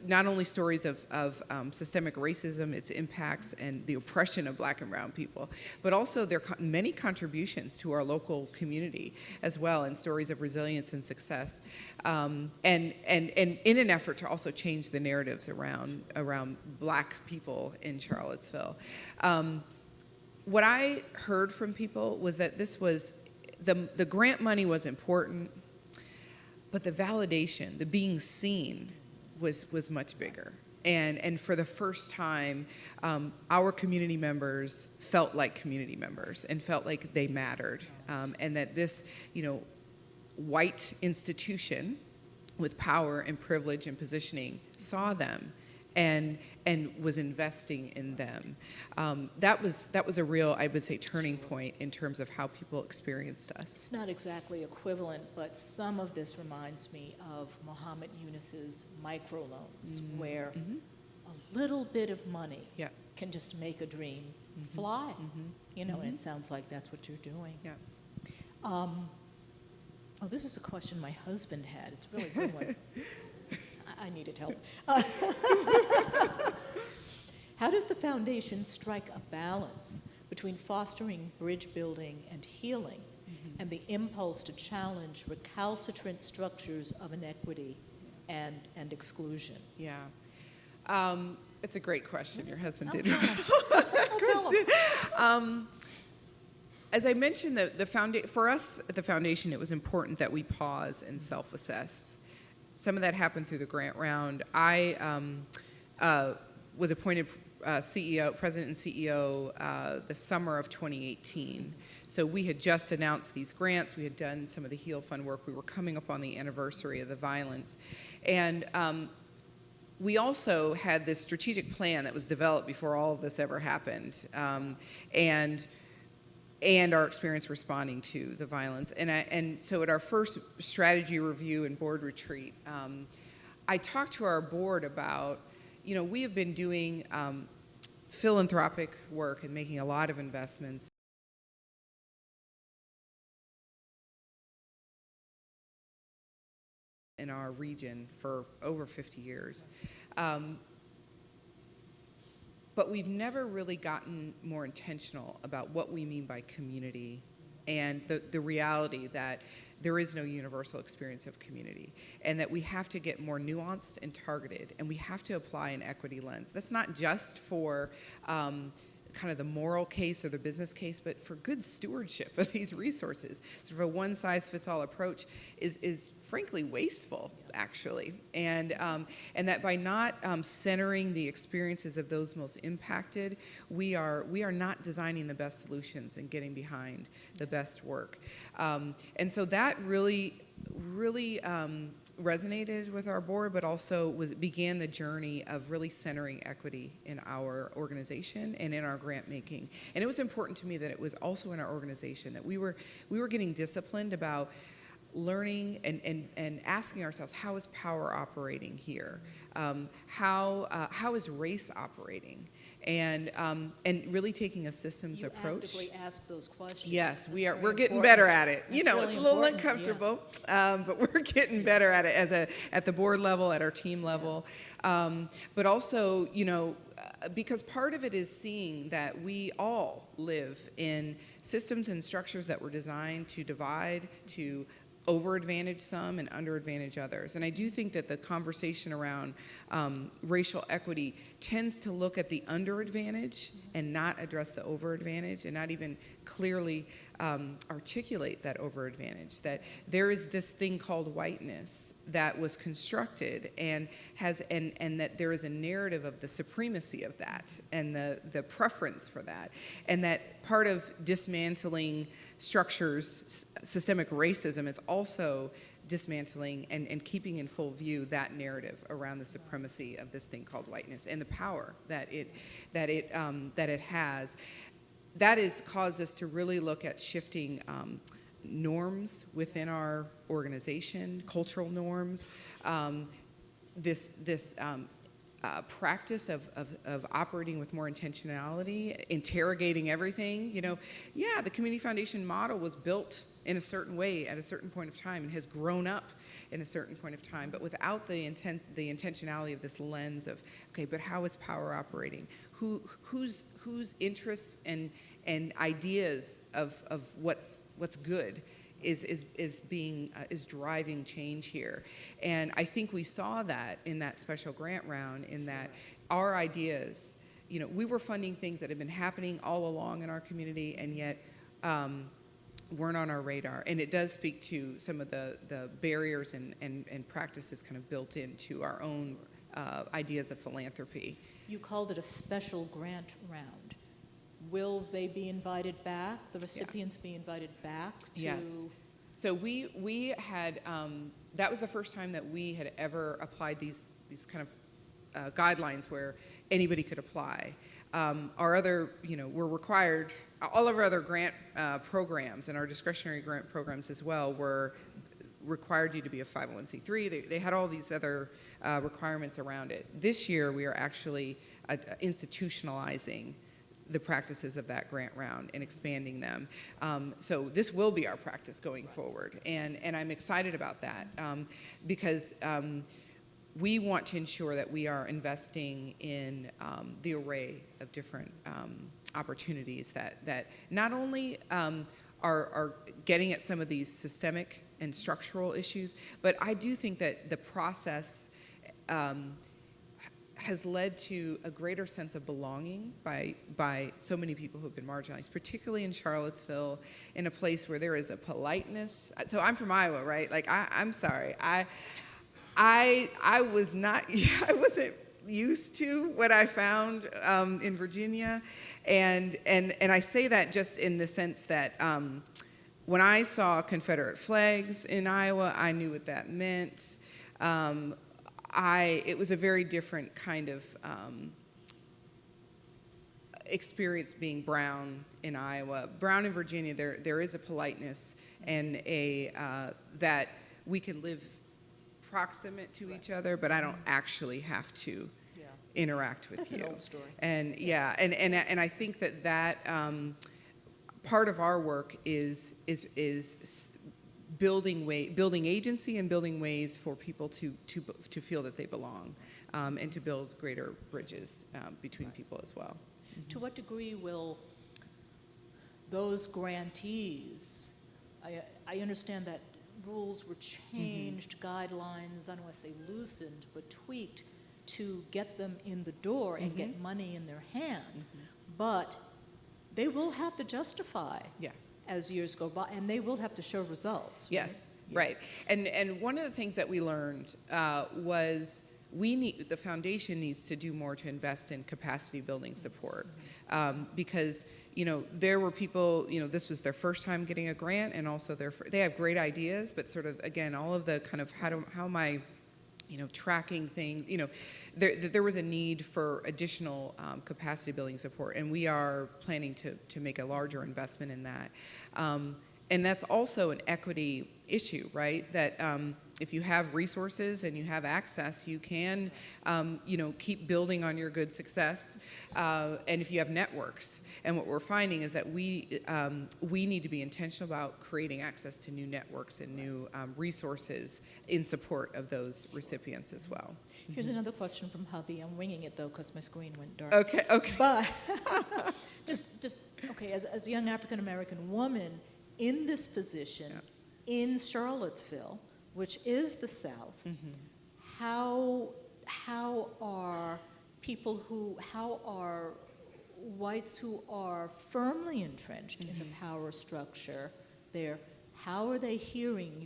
not only stories of systemic racism, its impacts, and the oppression of Black and brown people, but also their many contributions to our local community as well, and stories of resilience and success, and in an effort to also change the narratives around Black people in Charlottesville. What I heard from people was that this was, the grant money was important, but the validation, the being seen, was much bigger. And for the first time, our community members felt like community members and felt like they mattered, and that this, white institution with power and privilege and positioning saw them and was investing in them. That was a real, I would say, turning point in terms of how people experienced us. It's not exactly equivalent, but some of this reminds me of Muhammad Yunus's microloans, where a little bit of money can just make a dream fly. And it sounds like that's what you're doing. Yeah. This is a question my husband had. It's a really good one. I needed help. How does the foundation strike a balance between fostering bridge building and healing and the impulse to challenge recalcitrant structures of inequity and exclusion? Yeah. It's a great question. Your husband did. as I mentioned, for us at the foundation, it was important that we pause and self-assess. Some of that happened through the grant round. I was appointed president and CEO the summer of 2018. So we had just announced these grants. We had done some of the HEAL Fund work. We were coming up on the anniversary of the violence. And we also had this strategic plan that was developed before all of this ever happened, and our experience responding to the violence. And so at our first strategy review and board retreat, I talked to our board about, we have been doing philanthropic work and making a lot of investments in our region for over 50 years. But we've never really gotten more intentional about what we mean by community and the reality that there is no universal experience of community, and that we have to get more nuanced and targeted, and we have to apply an equity lens. That's not just for kind of the moral case or the business case, but for good stewardship of these resources. Sort of a one-size-fits-all approach is frankly wasteful, actually, and that by not centering the experiences of those most impacted, we are not designing the best solutions and getting behind the best work, and so that really resonated with our board, but also began the journey of really centering equity in our organization and in our grant making. And it was important to me that it was also in our organization that we were getting disciplined about learning and asking ourselves, how is power operating here? How is race operating? And really taking a systems approach. You actively ask those questions. Yes, we're getting important. better at it. That's It's really a little important, uncomfortable, but we're getting better at it at the board level, at our team level, but also, because part of it is seeing that we all live in systems and structures that were designed to divide, to over-advantage some and under-advantage others. And I do think that the conversation around racial equity tends to look at the under-advantage and not address the over-advantage, and not even clearly articulate that over-advantage, that there is this thing called whiteness that was constructed and that there is a narrative of the supremacy of that and the preference for that, and that part of dismantling structures, systemic racism, is also dismantling and keeping in full view that narrative around the supremacy of this thing called whiteness and the power that it has. That has caused us to really look at shifting norms within our organization, cultural norms, this practice of operating with more intentionality, interrogating everything. The Community Foundation model was built in a certain way at a certain point of time and has grown up in a certain point of time, but without the intentionality of this lens of, okay, but how is power operating? Whose interests and ideas of what's good is driving change here. And I think we saw that in that special grant round, in that our ideas, we were funding things that had been happening all along in our community and yet weren't on our radar. And it does speak to some of the barriers and practices kind of built into our own ideas of philanthropy. You called it a special grant round. Will they be invited back, the recipients be invited back to? Yes. So we had, that was the first time that we had ever applied these kind of guidelines where anybody could apply. Our other, we're required, all of our other grant programs and our discretionary grant programs as well required you to be a 501c3. They had all these other requirements around it. This year we are actually institutionalizing the practices of that grant round and expanding them. So this will be our practice going forward. And I'm excited about that because we want to ensure that we are investing in the array of different opportunities that not only are getting at some of these systemic and structural issues, but I do think that the process has led to a greater sense of belonging by so many people who have been marginalized, particularly in Charlottesville, in a place where there is a politeness. So I'm from Iowa, right? Like, I'm sorry. I was not, I wasn't used to what I found in Virginia. And I say that just in the sense that when I saw Confederate flags in Iowa, I knew what that meant. It was a very different kind of experience being brown in Iowa. Brown in Virginia, there is a politeness and that we can live proximate to each other, but I don't actually have to interact with you. That's an old story. And yeah, and I think that part of our work is building agency and building ways for people to feel that they belong, and to build greater bridges between people as well. To what degree will those grantees, I understand that rules were changed, guidelines, I don't want to say loosened, but tweaked to get them in the door and get money in their hand, but they will have to justify as years go by, and they will have to show results. Yes, right. And one of the things that we learned was the foundation needs to do more to invest in capacity building support, because there were people, this was their first time getting a grant, and also they have great ideas, but sort of again all of the kind of how am I tracking things, there was a need for additional capacity building support, and we are planning to make a larger investment in that. And that's also an equity issue, right? That if you have resources and you have access, you can, keep building on your good success. And if you have networks, and what we're finding is that we need to be intentional about creating access to new networks and new resources in support of those recipients as well. Here's another question from hubby. I'm winging it though because my screen went dark. Okay. But okay, as a young African American woman in this position in Charlottesville, which is the South, how are whites who are firmly entrenched in the power structure there, how are they hearing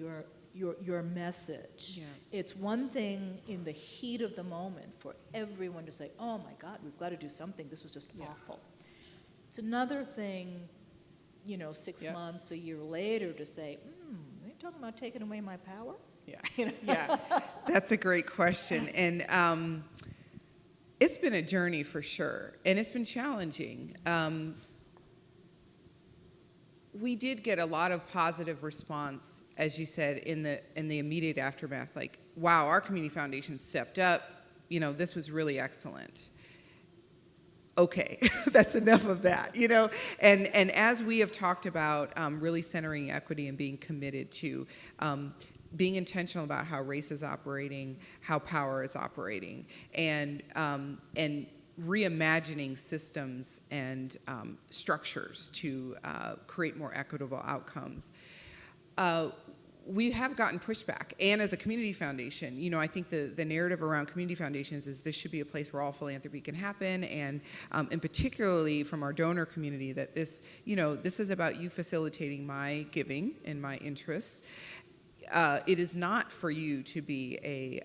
your message? Yeah. It's one thing in the heat of the moment for everyone to say, oh my God, we've got to do something, this was just awful. It's another thing, 6 months, a year later to say, are you talking about taking away my power? Yeah, that's a great question. And it's been a journey for sure, and it's been challenging. We did get a lot of positive response, as you said, in the immediate aftermath, like, wow, our community foundation stepped up, this was really excellent. Okay, that's enough of that, And as we have talked about really centering equity and being committed to being intentional about how race is operating, how power is operating, and reimagining systems and structures to create more equitable outcomes. We have gotten pushback, and as a community foundation, I think the narrative around community foundations is this should be a place where all philanthropy can happen, and particularly from our donor community, that this is about you facilitating my giving and my interests. It is not for you to be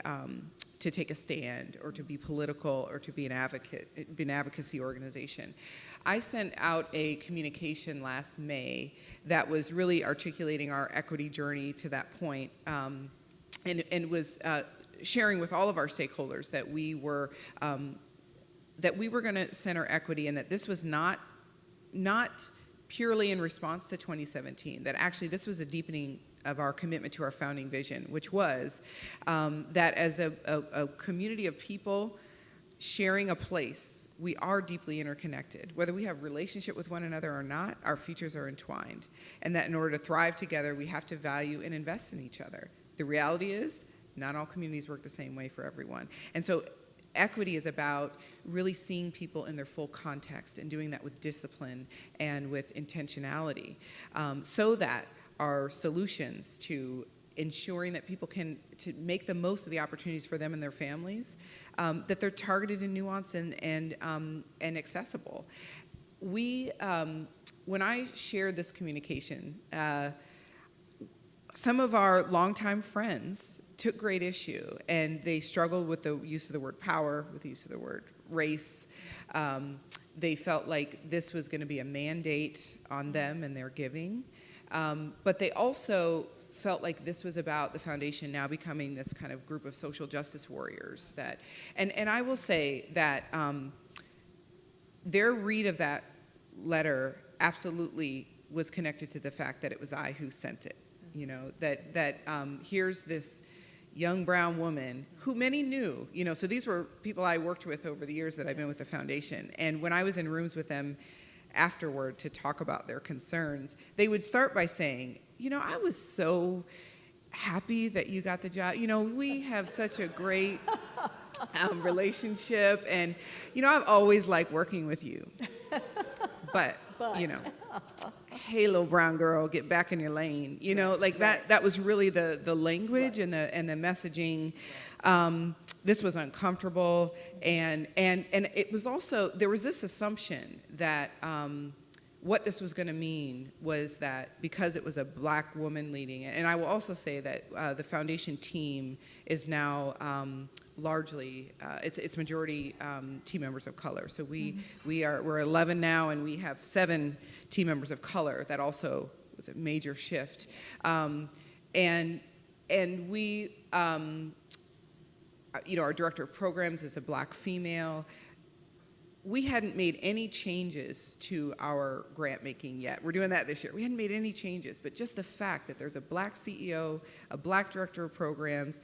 to take a stand or to be political or to be an advocacy organization. I sent out a communication last May that was really articulating our equity journey to that point, and was sharing with all of our stakeholders that we were going to center equity, and that this was not purely in response to 2017. That actually this was a deepening of our commitment to our founding vision, which was that as a community of people sharing a place, we are deeply interconnected. Whether we have relationship with one another or not, our futures are entwined. And that in order to thrive together, we have to value and invest in each other. The reality is, not all communities work the same way for everyone. And so equity is about really seeing people in their full context and doing that with discipline and with intentionality, so that our solutions to ensuring that people can, to make the most of the opportunities for them and their families, that they're targeted and nuanced and accessible. When I shared this communication, some of our longtime friends took great issue, and they struggled with the use of the word power, with the use of the word race. They felt like this was going to be a mandate on them and their giving. But they also felt like this was about the foundation now becoming this kind of group of social justice warriors that, and I will say that their read of that letter absolutely was connected to the fact that it was I who sent it. You know, that here's this young brown woman who many knew, you know, so these were people I worked with over the years that I've been with the foundation. And when I was in rooms with them afterward to talk about their concerns, they would start by saying, you know, I was so happy that you got the job. You know, we have such a great relationship, and, you know, I've always liked working with you. But, you know, hey, little brown girl, get back in your lane. You know, like that was really the language and the messaging. This was uncomfortable, and it was also, there was this assumption that what this was going to mean was that because it was a black woman leading it, and I will also say that the foundation team is now largely, it's majority team members of color. So we're 11 now, and we have 7 team members of color. That also was a major shift, and we. You know, our director of programs is a black female. We hadn't made any changes to our grant making yet. We're doing that this year. We hadn't made any changes, but just the fact that there's a black CEO, a black director of programs,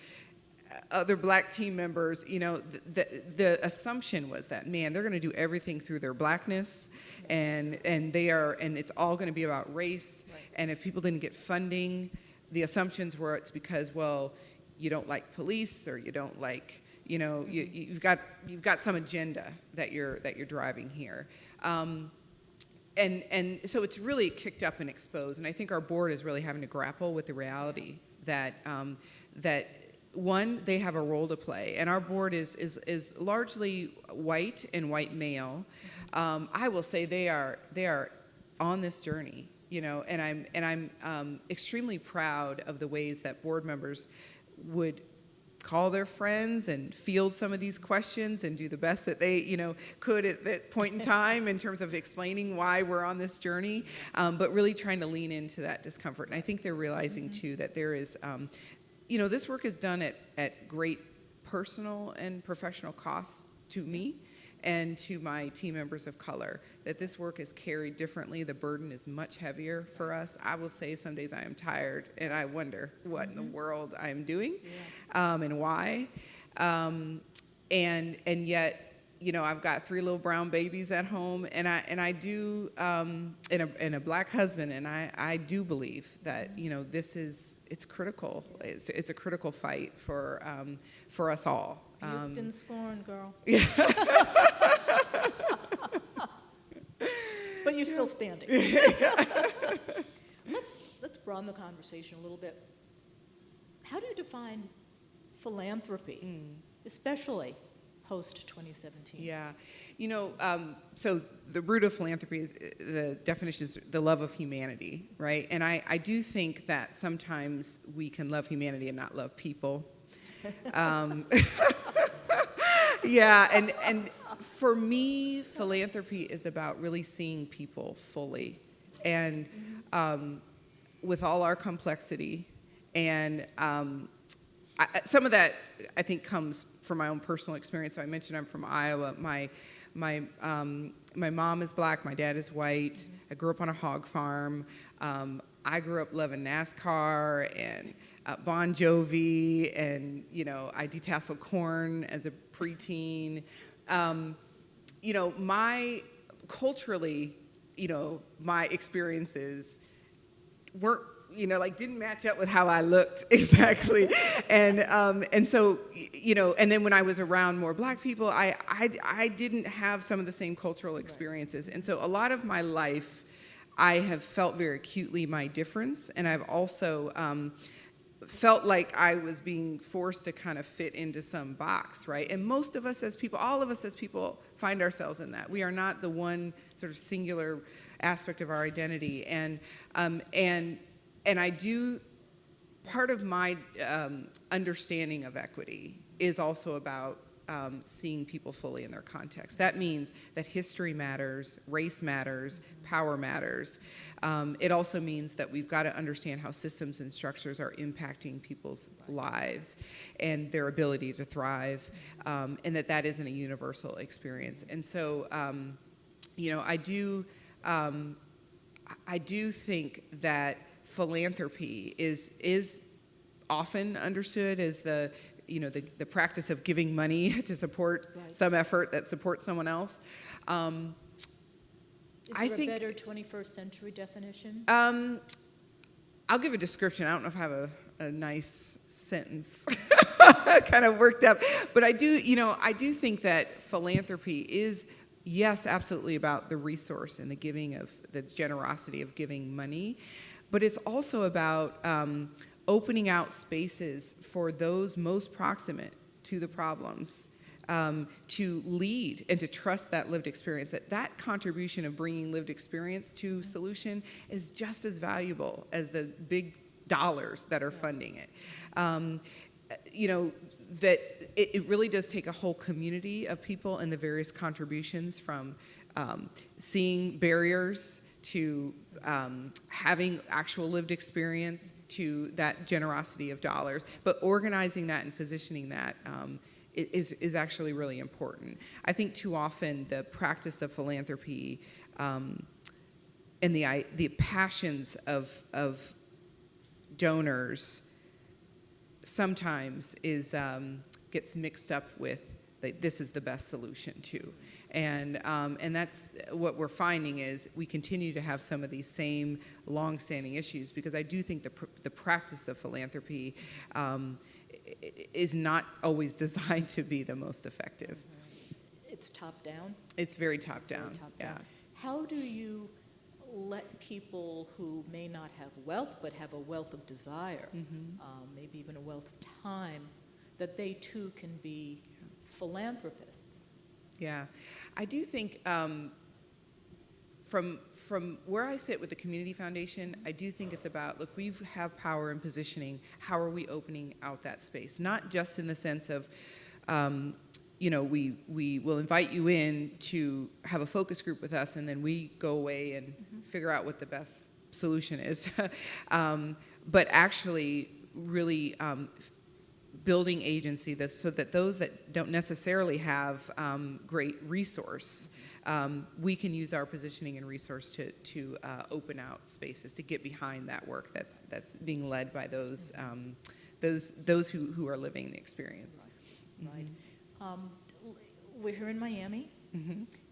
other black team members, you know, the assumption was that, man, they're going to do everything through their blackness, and it's all going to be about race. Right. And if people didn't get funding, the assumptions were it's because, well, you don't like police, or you don't like, you know, you've got some agenda that you're driving here, and so it's really kicked up and exposed. And I think our board is really having to grapple with the reality that that one, they have a role to play, and our board is largely white and white male. I will say they are on this journey, you know, and I'm extremely proud of the ways that board members would call their friends and field some of these questions and do the best that they, you know, could at that point in time in terms of explaining why we're on this journey, but really trying to lean into that discomfort. And I think they're realizing too that there is, you know, this work is done at great personal and professional costs to me and to my team members of color, that this work is carried differently. The burden is much heavier for us. I will say some days I am tired and I wonder what in the world I'm doing, and why. And yet, you know, I've got 3 little brown babies at home, and I do, and a black husband, and I do believe that, you know, it's critical. It's a critical fight for us all. You've been scorned, girl. But you're still standing. Let's broaden the conversation a little bit. How do you define philanthropy, especially post-2017? Yeah, you know, so the root of philanthropy is, the definition is the love of humanity, right? And I do think that sometimes we can love humanity and not love people. Yeah, and for me, philanthropy is about really seeing people fully, and with all our complexity, and some of that I think comes from my own personal experience. So I mentioned I'm from Iowa. My mom is black, my dad is white. I grew up on a hog farm. I grew up loving NASCAR and Bon Jovi, and, you know, I detasseled corn as a preteen. You know, culturally, you know, my experiences weren't, you know, like didn't match up with how I looked exactly. And so, you know, and then when I was around more black people, I didn't have some of the same cultural experiences. And so a lot of my life, I have felt very acutely my difference, and I've also felt like I was being forced to kind of fit into some box, right? And most of us as people, all of us as people, find ourselves in that. We are not the one sort of singular aspect of our identity. And I do, part of my understanding of equity is also about seeing people fully in their context. That means that history matters, race matters, power matters. It also means that we've got to understand how systems and structures are impacting people's lives and their ability to thrive, and that isn't a universal experience. And so, I do think that philanthropy is often understood as the practice of giving money to support some effort that supports someone else. Is there a better 21st century definition? I'll give a description. I don't know if I have a nice sentence kind of worked up, but I do think that philanthropy is, yes, absolutely about the resource and the generosity of giving money, but it's also about opening out spaces for those most proximate to the problems to lead and to trust that lived experience, that contribution of bringing lived experience to solution is just as valuable as the big dollars that are funding it. That it really does take a whole community of people and the various contributions, from seeing barriers to having actual lived experience to that generosity of dollars. But organizing that and positioning that is actually really important. I think too often the practice of philanthropy and the passions of donors sometimes gets mixed up with this is the best solution too. And that's what we're finding is we continue to have some of these same long-standing issues, because I do think the practice of philanthropy is not always designed to be the most effective. It's top-down? It's very top-down, yeah. How do you let people who may not have wealth but have a wealth of desire, maybe even a wealth of time, that they too can be philanthropists? Yeah, I do think from where I sit with the Community Foundation, I do think it's about, look, we have power in positioning. How are we opening out that space? Not just in the sense of, we will invite you in to have a focus group with us, and then we go away and figure out what the best solution is. But actually really building agency so that those that don't necessarily have great resource, we can use our positioning and resource to open out spaces, to get behind that work that's being led by those who are living the experience. Right. We're here in Miami.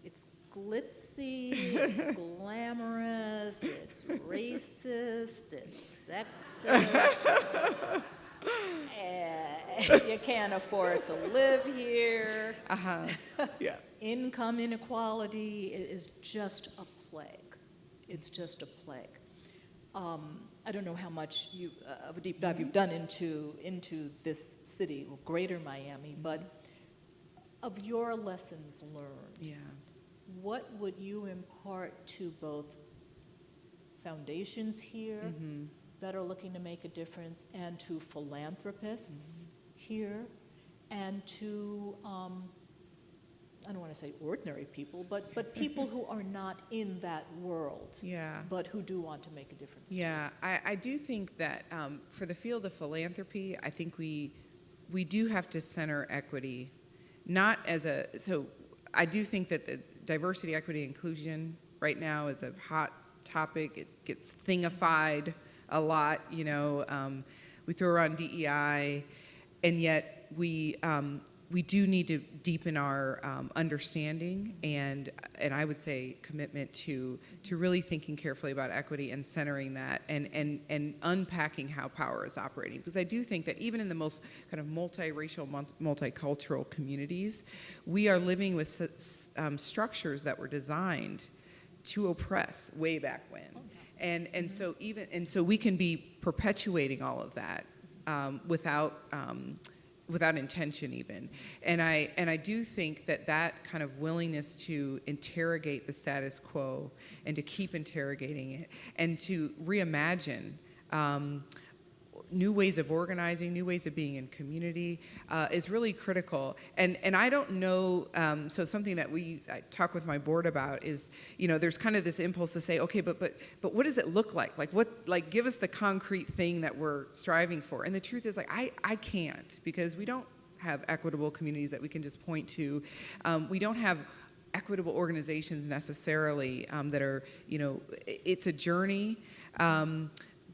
It's glitzy, it's glamorous, it's racist, it's sexist. You can't afford to live here. Yeah. Income inequality is just a plague. It's just a plague. I don't know how much of a deep dive you've done into this city, greater Miami, but of your lessons learned, what would you impart to both foundations here that are looking to make a difference, and to philanthropists here, and to, I don't want to say ordinary people, but people who are not in that world, but who do want to make a difference? Yeah, I do think that for the field of philanthropy, I think we do have to center equity, not as so I do think that the diversity, equity, inclusion right now is a hot topic. It gets thingified a lot, we throw around DEI, and yet we do need to deepen our understanding and I would say commitment to really thinking carefully about equity and centering that and unpacking how power is operating. Because I do think that even in the most kind of multiracial, multicultural communities, we are living with structures that were designed to oppress way back when. And so we can be perpetuating all of that without intention even. And I do think that kind of willingness to interrogate the status quo and to keep interrogating it and to reimagine new ways of organizing, new ways of being in community is really critical. And I don't know, so something that I talk with my board about is, there's kind of this impulse to say, okay, but what does it look like? Like give us the concrete thing that we're striving for. And the truth is, I can't, because we don't have equitable communities that we can just point to. We don't have equitable organizations necessarily that are, it's a journey.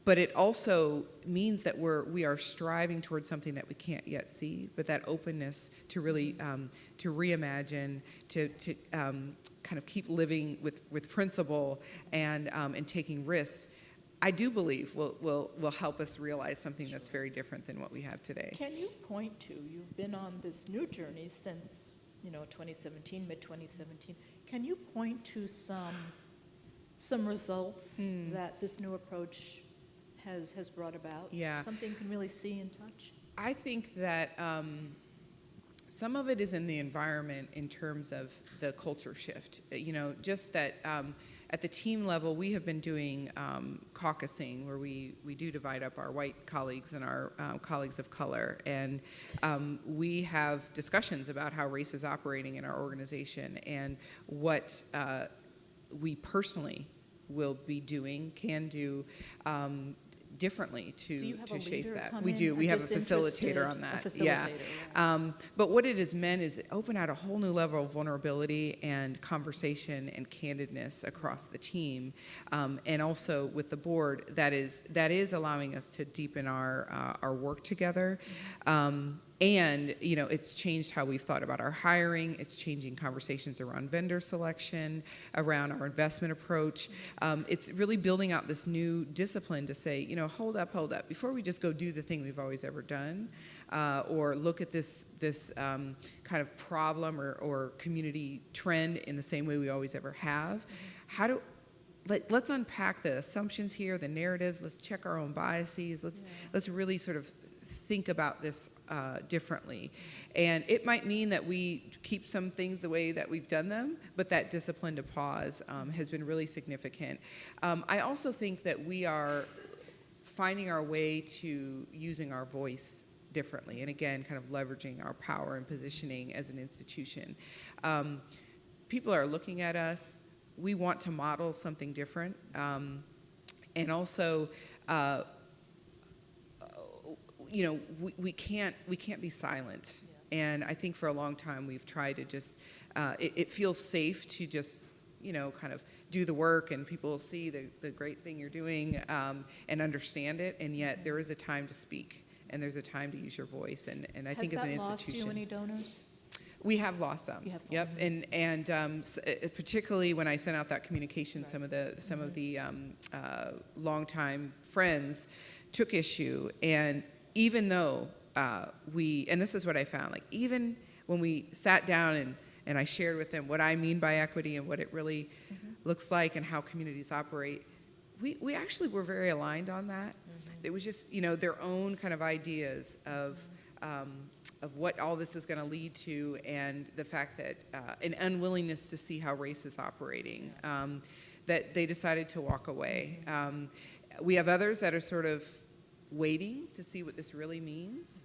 But it also means that we are striving towards something that we can't yet see, but that openness to really to reimagine, to kind of keep living with principle and taking risks, I do believe will help us realize something that's very different than what we have today. Can you point to, you've been on this new journey since 2017, mid-2017. Can you point to some results that this new approach has brought about? Yeah. Something you can really see and touch? I think that some of it is in the environment in terms of the culture shift. Just that at the team level, we have been doing caucusing, where we do divide up our white colleagues and our colleagues of color. And we have discussions about how race is operating in our organization and what we personally will be be can do differently to shape that. We do. We have a facilitator on that. Yeah. But what it has meant is open out a whole new level of vulnerability and conversation and candidness across the team, and also with the board. That is allowing us to deepen our work together. And it's changed how we've thought about our hiring. It's changing conversations around vendor selection, around our investment approach. It's really building out this new discipline to say, hold up. Before we just go do the thing we've always ever done, or look at this kind of problem or community trend in the same way we always ever have, let's unpack the assumptions here, the narratives. Let's check our own biases. Let's really sort of think about this differently. And it might mean that we keep some things the way that we've done them, but that discipline to pause has been really significant. I also think that we are finding our way to using our voice differently, and again, kind of leveraging our power and positioning as an institution. People are looking at us. We want to model something different. And also, we can't be silent. Yeah. And I think for a long time we've tried to just, it feels safe to just, kind of do the work and people will see the great thing you're doing and understand it. And yet there is a time to speak and there's a time to use your voice. And I think as an institution. Has that lost you any donors? We have lost some. You have some. Yep, and particularly when I sent out that communication, right. some of the longtime friends took issue, and even though and this is what I found, like even when we sat down and I shared with them what I mean by equity and what it really looks like and how communities operate, we actually were very aligned on that. It was just their own kind of ideas of what all this is going to lead to, and the fact that an unwillingness to see how race is operating, that they decided to walk away. We have others that are sort of waiting to see what this really means.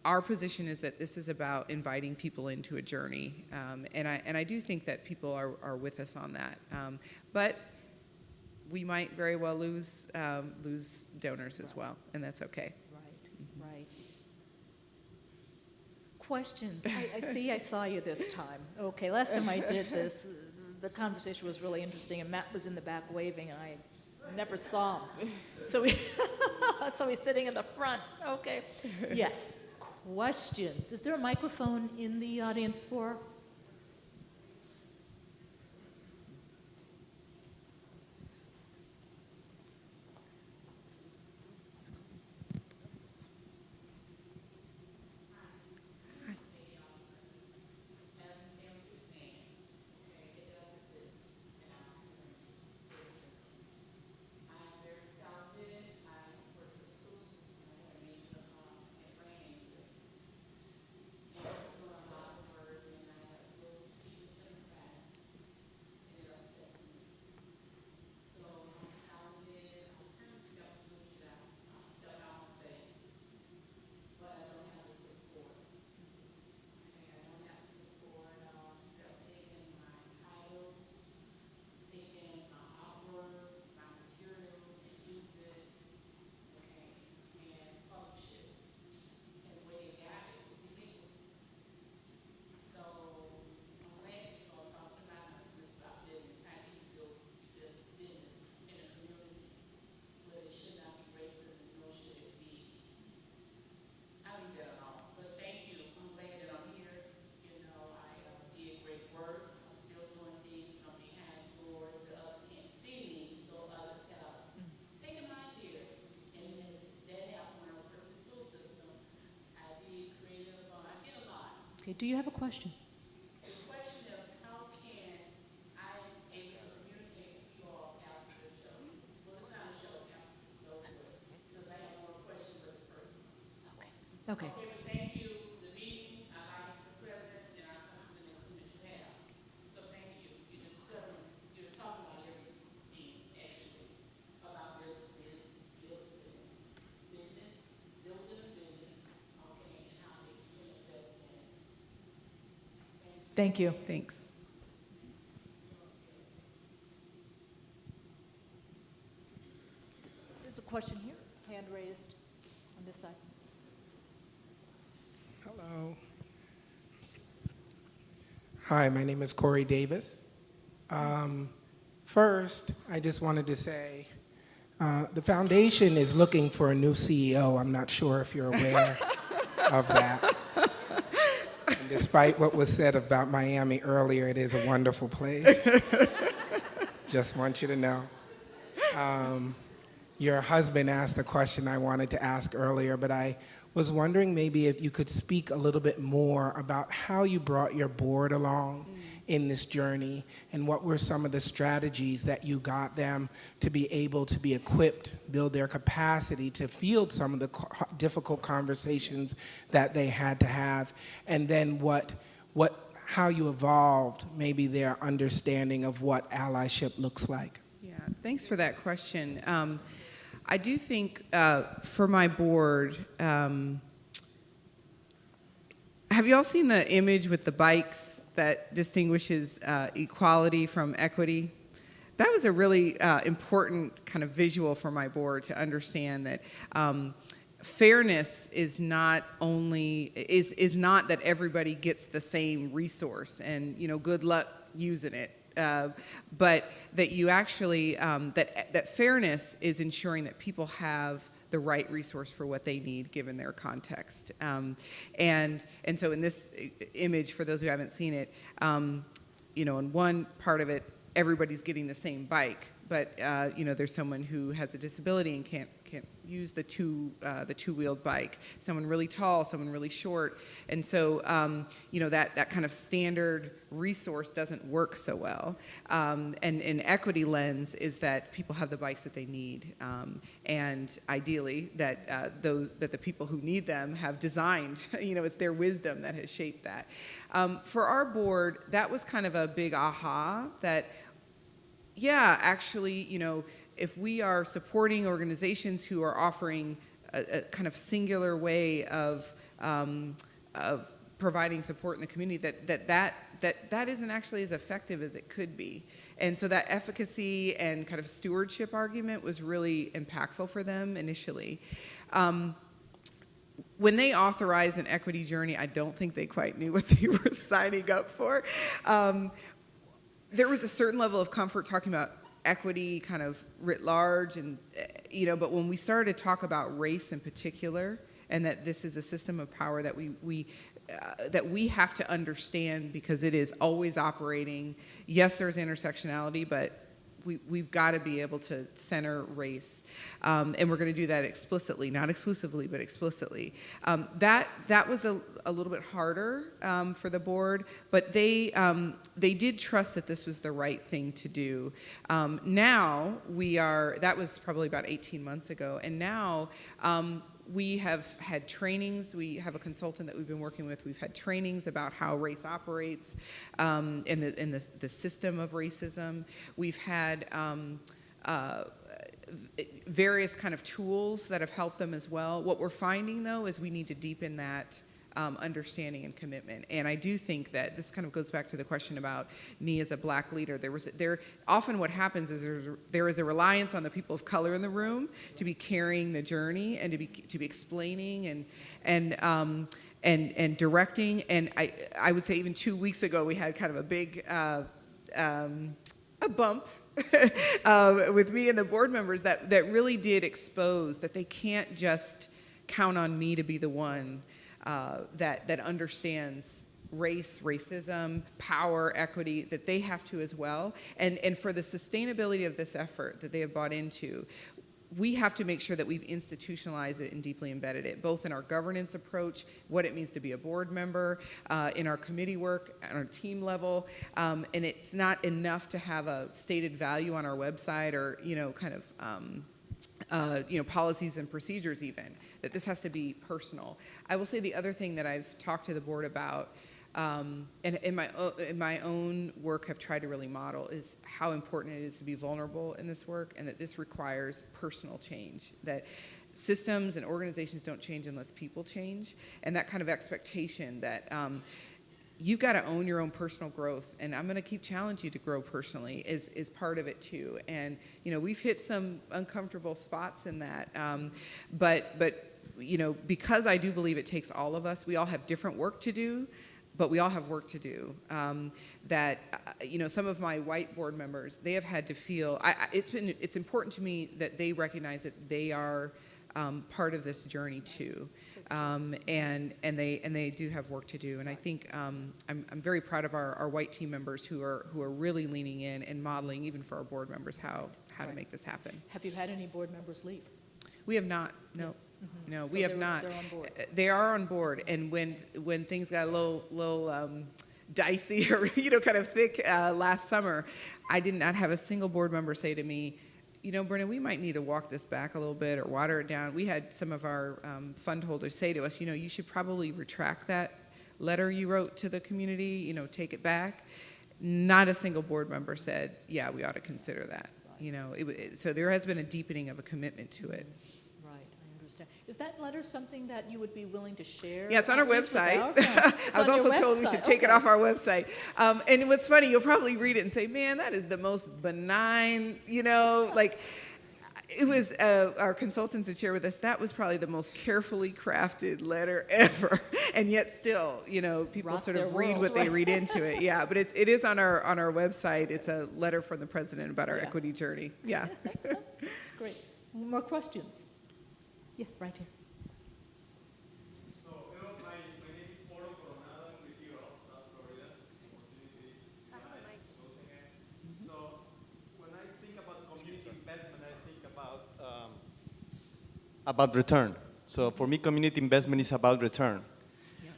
Our position is that this is about inviting people into a journey, and I do think that people are with us on that. But we might very well lose donors as well, and that's okay. Right. Questions? I saw you this time. Okay, last time I did this, the conversation was really interesting, and Matt was in the back waving, and I never saw him. So he's sitting in the front. Okay. Yes. Questions? Is there a microphone in the audience for? Okay, do you have a question? The question is, how can I able to communicate with you all after the show? Well, it's not a show after this is over with, because I have more questions, but it's personal. Okay. Okay, but thank you. The meeting, I like the present, and I'll come to the next one that you have. So thank you. You're discovering, you're talking about everything, actually, about business, building a business, okay, and how they can invest in it. Thank you. Thanks. There's a question here, hand raised on this side. Hello. Hi, my name is Corey Davis. First, I just wanted to say the foundation is looking for a new CEO. I'm not sure if you're aware of that. And despite what was said about Miami earlier, it is a wonderful place. Just want you to know. Your husband asked the question I wanted to ask earlier, but I was wondering maybe if you could speak a little bit more about how you brought your board along in this journey and what were some of the strategies that you got them to be able to be equipped, build their capacity to field some of the difficult conversations that they had to have, and then how you evolved maybe their understanding of what allyship looks like. Yeah, thanks for that question. I do think for my board, have you all seen the image with the bikes that distinguishes equality from equity? That was a really important kind of visual for my board to understand that fairness is not that everybody gets the same resource and good luck using it. But that you actually, that fairness is ensuring that people have the right resource for what they need given their context. And so in this image, for those who haven't seen it, in one part of it, everybody's getting the same bike, but there's someone who has a disability and can't use the two-wheeled bike. Someone really tall, someone really short, and so that kind of standard resource doesn't work so well. And an equity lens is that people have the bikes that they need, and ideally that the people who need them have designed. It's their wisdom that has shaped that. For our board, that was kind of a big aha that. Yeah, actually, if we are supporting organizations who are offering a kind of singular way of providing support in the community, that isn't actually as effective as it could be. And so that efficacy and kind of stewardship argument was really impactful for them initially. When they authorized an equity journey, I don't think they quite knew what they were signing up for. There was a certain level of comfort talking about equity kind of writ large, and but when we started to talk about race in particular, and that this is a system of power that we have to understand because it is always operating. Yes, there's intersectionality, but we've got to be able to center race, and we're going to do that explicitly, not exclusively, but explicitly. That was a little bit harder for the board, but they did trust that this was the right thing to do. Now that was probably about 18 months ago, and now we have had trainings. We have a consultant that we've been working with. We've had trainings about how race operates in the system of racism. We've had various kind of tools that have helped them as well. What we're finding, though, is we need to deepen that understanding and commitment. And I do think that this kind of goes back to the question about me as a Black leader. Often what happens is there is a reliance on the people of color in the room to be carrying the journey and to be explaining and directing. And I would say even 2 weeks ago we had kind of a big a bump with me and the board members that really did expose that they can't just count on me to be the one that understands race, racism, power, equity, that they have to as well. And for the sustainability of this effort that they have bought into, we have to make sure that we've institutionalized it and deeply embedded it, both in our governance approach, what it means to be a board member, in our committee work, on our team level, and it's not enough to have a stated value on our website or, policies and procedures even, that this has to be personal. I will say the other thing that I've talked to the board about, and in my own work have tried to really model, is how important it is to be vulnerable in this work, and that this requires personal change, that systems and organizations don't change unless people change, and that kind of expectation that you've got to own your own personal growth, and I'm going to keep challenging you to grow personally is part of it too. And we've hit some uncomfortable spots in that, but because I do believe it takes all of us, we all have different work to do, but we all have work to do. Some of my white board members, they have had to feel, it's important to me that they recognize that they are part of this journey too, and they do have work to do. And I think I'm very proud of our white team members who are really leaning in and modeling, even for our board members, how to make this happen. Have you had any board members leave? We have not. No. Mm-hmm. No, So we have not. They're on board. They are on board, and when things got a little dicey or kind of thick last summer, I did not have a single board member say to me, Brennan, we might need to walk this back a little bit or water it down. We had some of our fund holders say to us, you should probably retract that letter you wrote to the community, take it back. Not a single board member said, yeah, we ought to consider that. So there has been a deepening of a commitment to it. Is that letter something that you would be willing to share? Yeah, it's on our website. I was on also your told we should take it off our website. And what's funny, you'll probably read it and say, man, that is the most benign, it was our consultants that share with us, that was probably the most carefully crafted letter ever. And yet still, people sort of read what they read into it. Yeah, but it is on our website. It's a letter from the president about our equity journey. Yeah. That's great. More questions? Yeah, right here. So, hello, my name is Polo Coronado. I'm with Europe, South Florida. So, when I think about community investment, I think about return. So, for me, community investment is about return.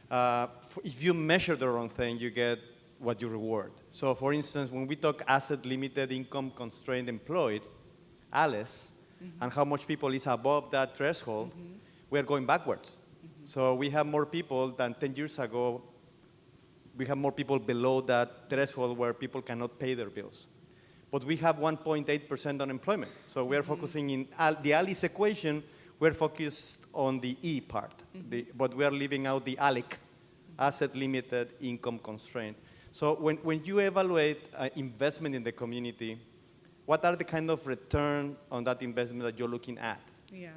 If you measure the wrong thing, you get what you reward. So, for instance, when we talk asset limited, income constrained employed, ALES, and how much people is above that threshold, we're going backwards. So we have more people than 10 years ago. We have more people below that threshold where people cannot pay their bills. But we have 1.8% unemployment. So we're focusing in the ALES equation, we're focused on the E part, but we are leaving out the ALEC, asset limited, income constrained. So when you evaluate investment in the community, what are the kind of return on that investment that you're looking at? Yeah.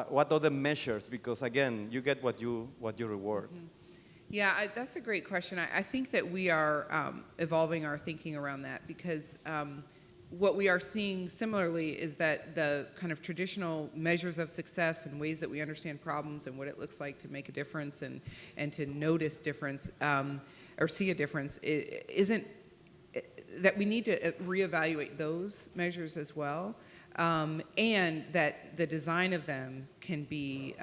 What are the measures? Because again, you get what you reward. Yeah, that's a great question. I think that we are evolving our thinking around that because what we are seeing similarly is that the kind of traditional measures of success and ways that we understand problems and what it looks like to make a difference and to notice difference or see a difference isn't that we need to reevaluate those measures as well, and that the design of them can be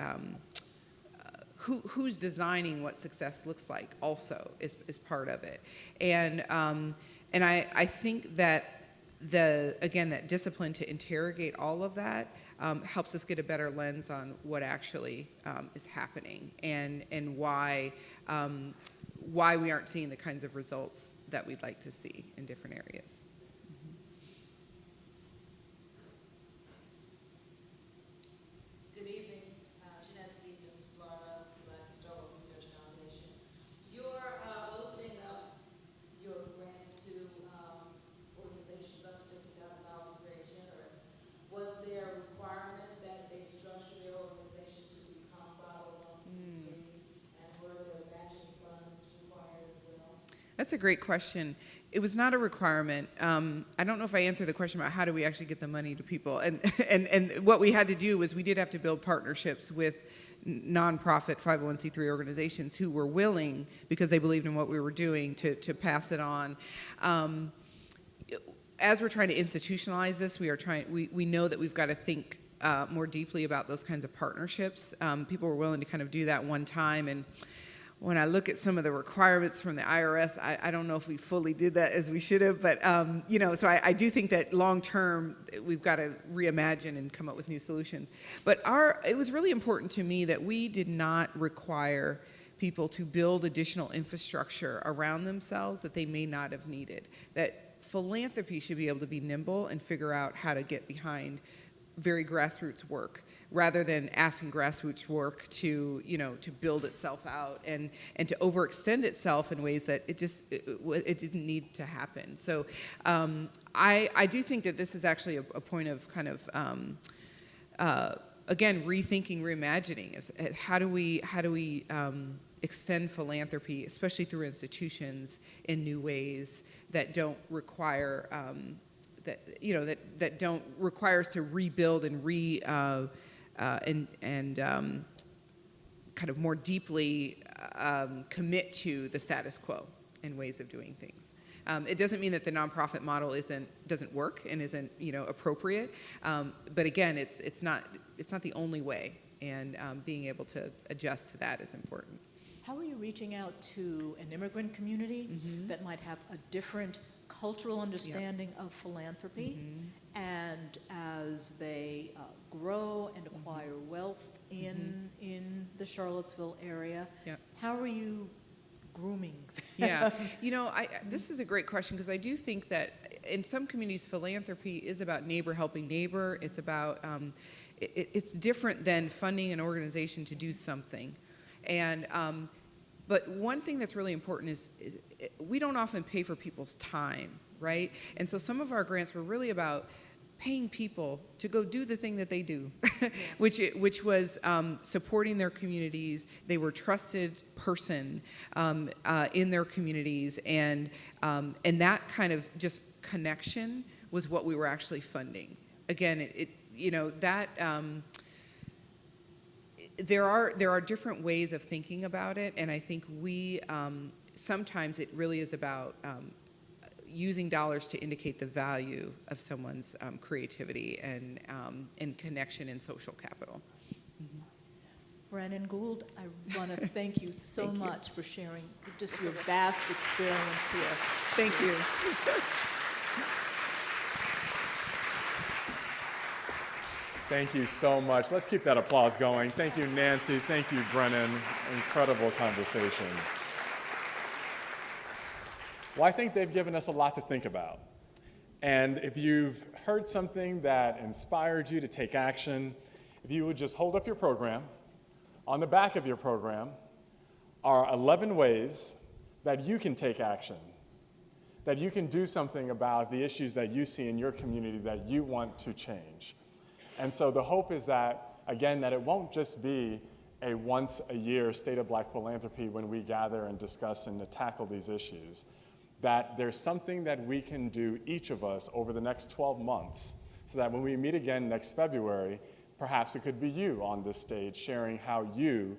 who's designing what success looks like also is part of it, and I think that that discipline to interrogate all of that helps us get a better lens on what actually is happening and why we aren't seeing the kinds of results that we'd like to see in different areas. Good evening, Jeanette Stevens, Florida Black Historical Research Foundation. You're opening up your grants to organizations up to $50,000 is very generous. Was there a requirement that they structure their organization to become 501c3, and were there matching funds required as well? That's a great question. It was not a requirement. I don't know if I answered the question about how do we actually get the money to people. And what we had to do was we did have to build partnerships with nonprofit 501c3 organizations who were willing, because they believed in what we were doing, to pass it on. as we're trying to institutionalize this, we know that we've got to think more deeply about those kinds of partnerships. People were willing to kind of do that one time, and when I look at some of the requirements from the IRS, I don't know if we fully did that as we should have, but so I do think that long term we've got to reimagine and come up with new solutions. But it was really important to me that we did not require people to build additional infrastructure around themselves that they may not have needed. That philanthropy should be able to be nimble and figure out how to get behind very grassroots work, rather than asking grassroots work to build itself out and to overextend itself in ways that it didn't need to happen. So I do think that this is actually a point of kind of again, rethinking, reimagining. Is how do we extend philanthropy, especially through institutions, in new ways that don't require that don't require us to rebuild and kind of more deeply commit to the status quo and ways of doing things. It doesn't mean that the nonprofit model doesn't work and isn't appropriate, but again, it's not the only way, and being able to adjust to that is important. How are you reaching out to an immigrant community that might have a different cultural understanding of philanthropy, and as they grow and acquire wealth in the Charlottesville area, how are you grooming them? Yeah, this is a great question, because I do think that in some communities, philanthropy is about neighbor helping neighbor. It's about it's different than funding an organization to do something, and but one thing that's really important is we don't often pay for people's time, right? And so some of our grants were really about paying people to go do the thing that they do, which was supporting their communities. They were a trusted person in their communities, and that kind of just connection was what we were actually funding. Again, there are different ways of thinking about it, and I think we sometimes it really is about using dollars to indicate the value of someone's creativity and connection and social capital. Brennan Gould, I want to thank you so much for sharing just your vast experience here. Thank you. Thank you so much. Let's keep that applause going. Thank you, Nancy. Thank you, Brennan. Incredible conversation. Well, I think they've given us a lot to think about. And if you've heard something that inspired you to take action, if you would just hold up your program, on the back of your program are 11 ways that you can take action, that you can do something about the issues that you see in your community that you want to change. And so the hope is that, again, that it won't just be a once-a-year State of Black Philanthropy when we gather and discuss and tackle these issues, that there's something that we can do, each of us, over the next 12 months, so that when we meet again next February, perhaps it could be you on this stage sharing how you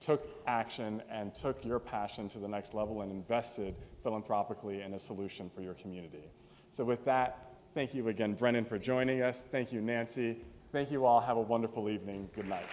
took action and took your passion to the next level and invested philanthropically in a solution for your community. So with that, thank you again, Brennan, for joining us. Thank you, Nancy. Thank you all. Have a wonderful evening. Good night.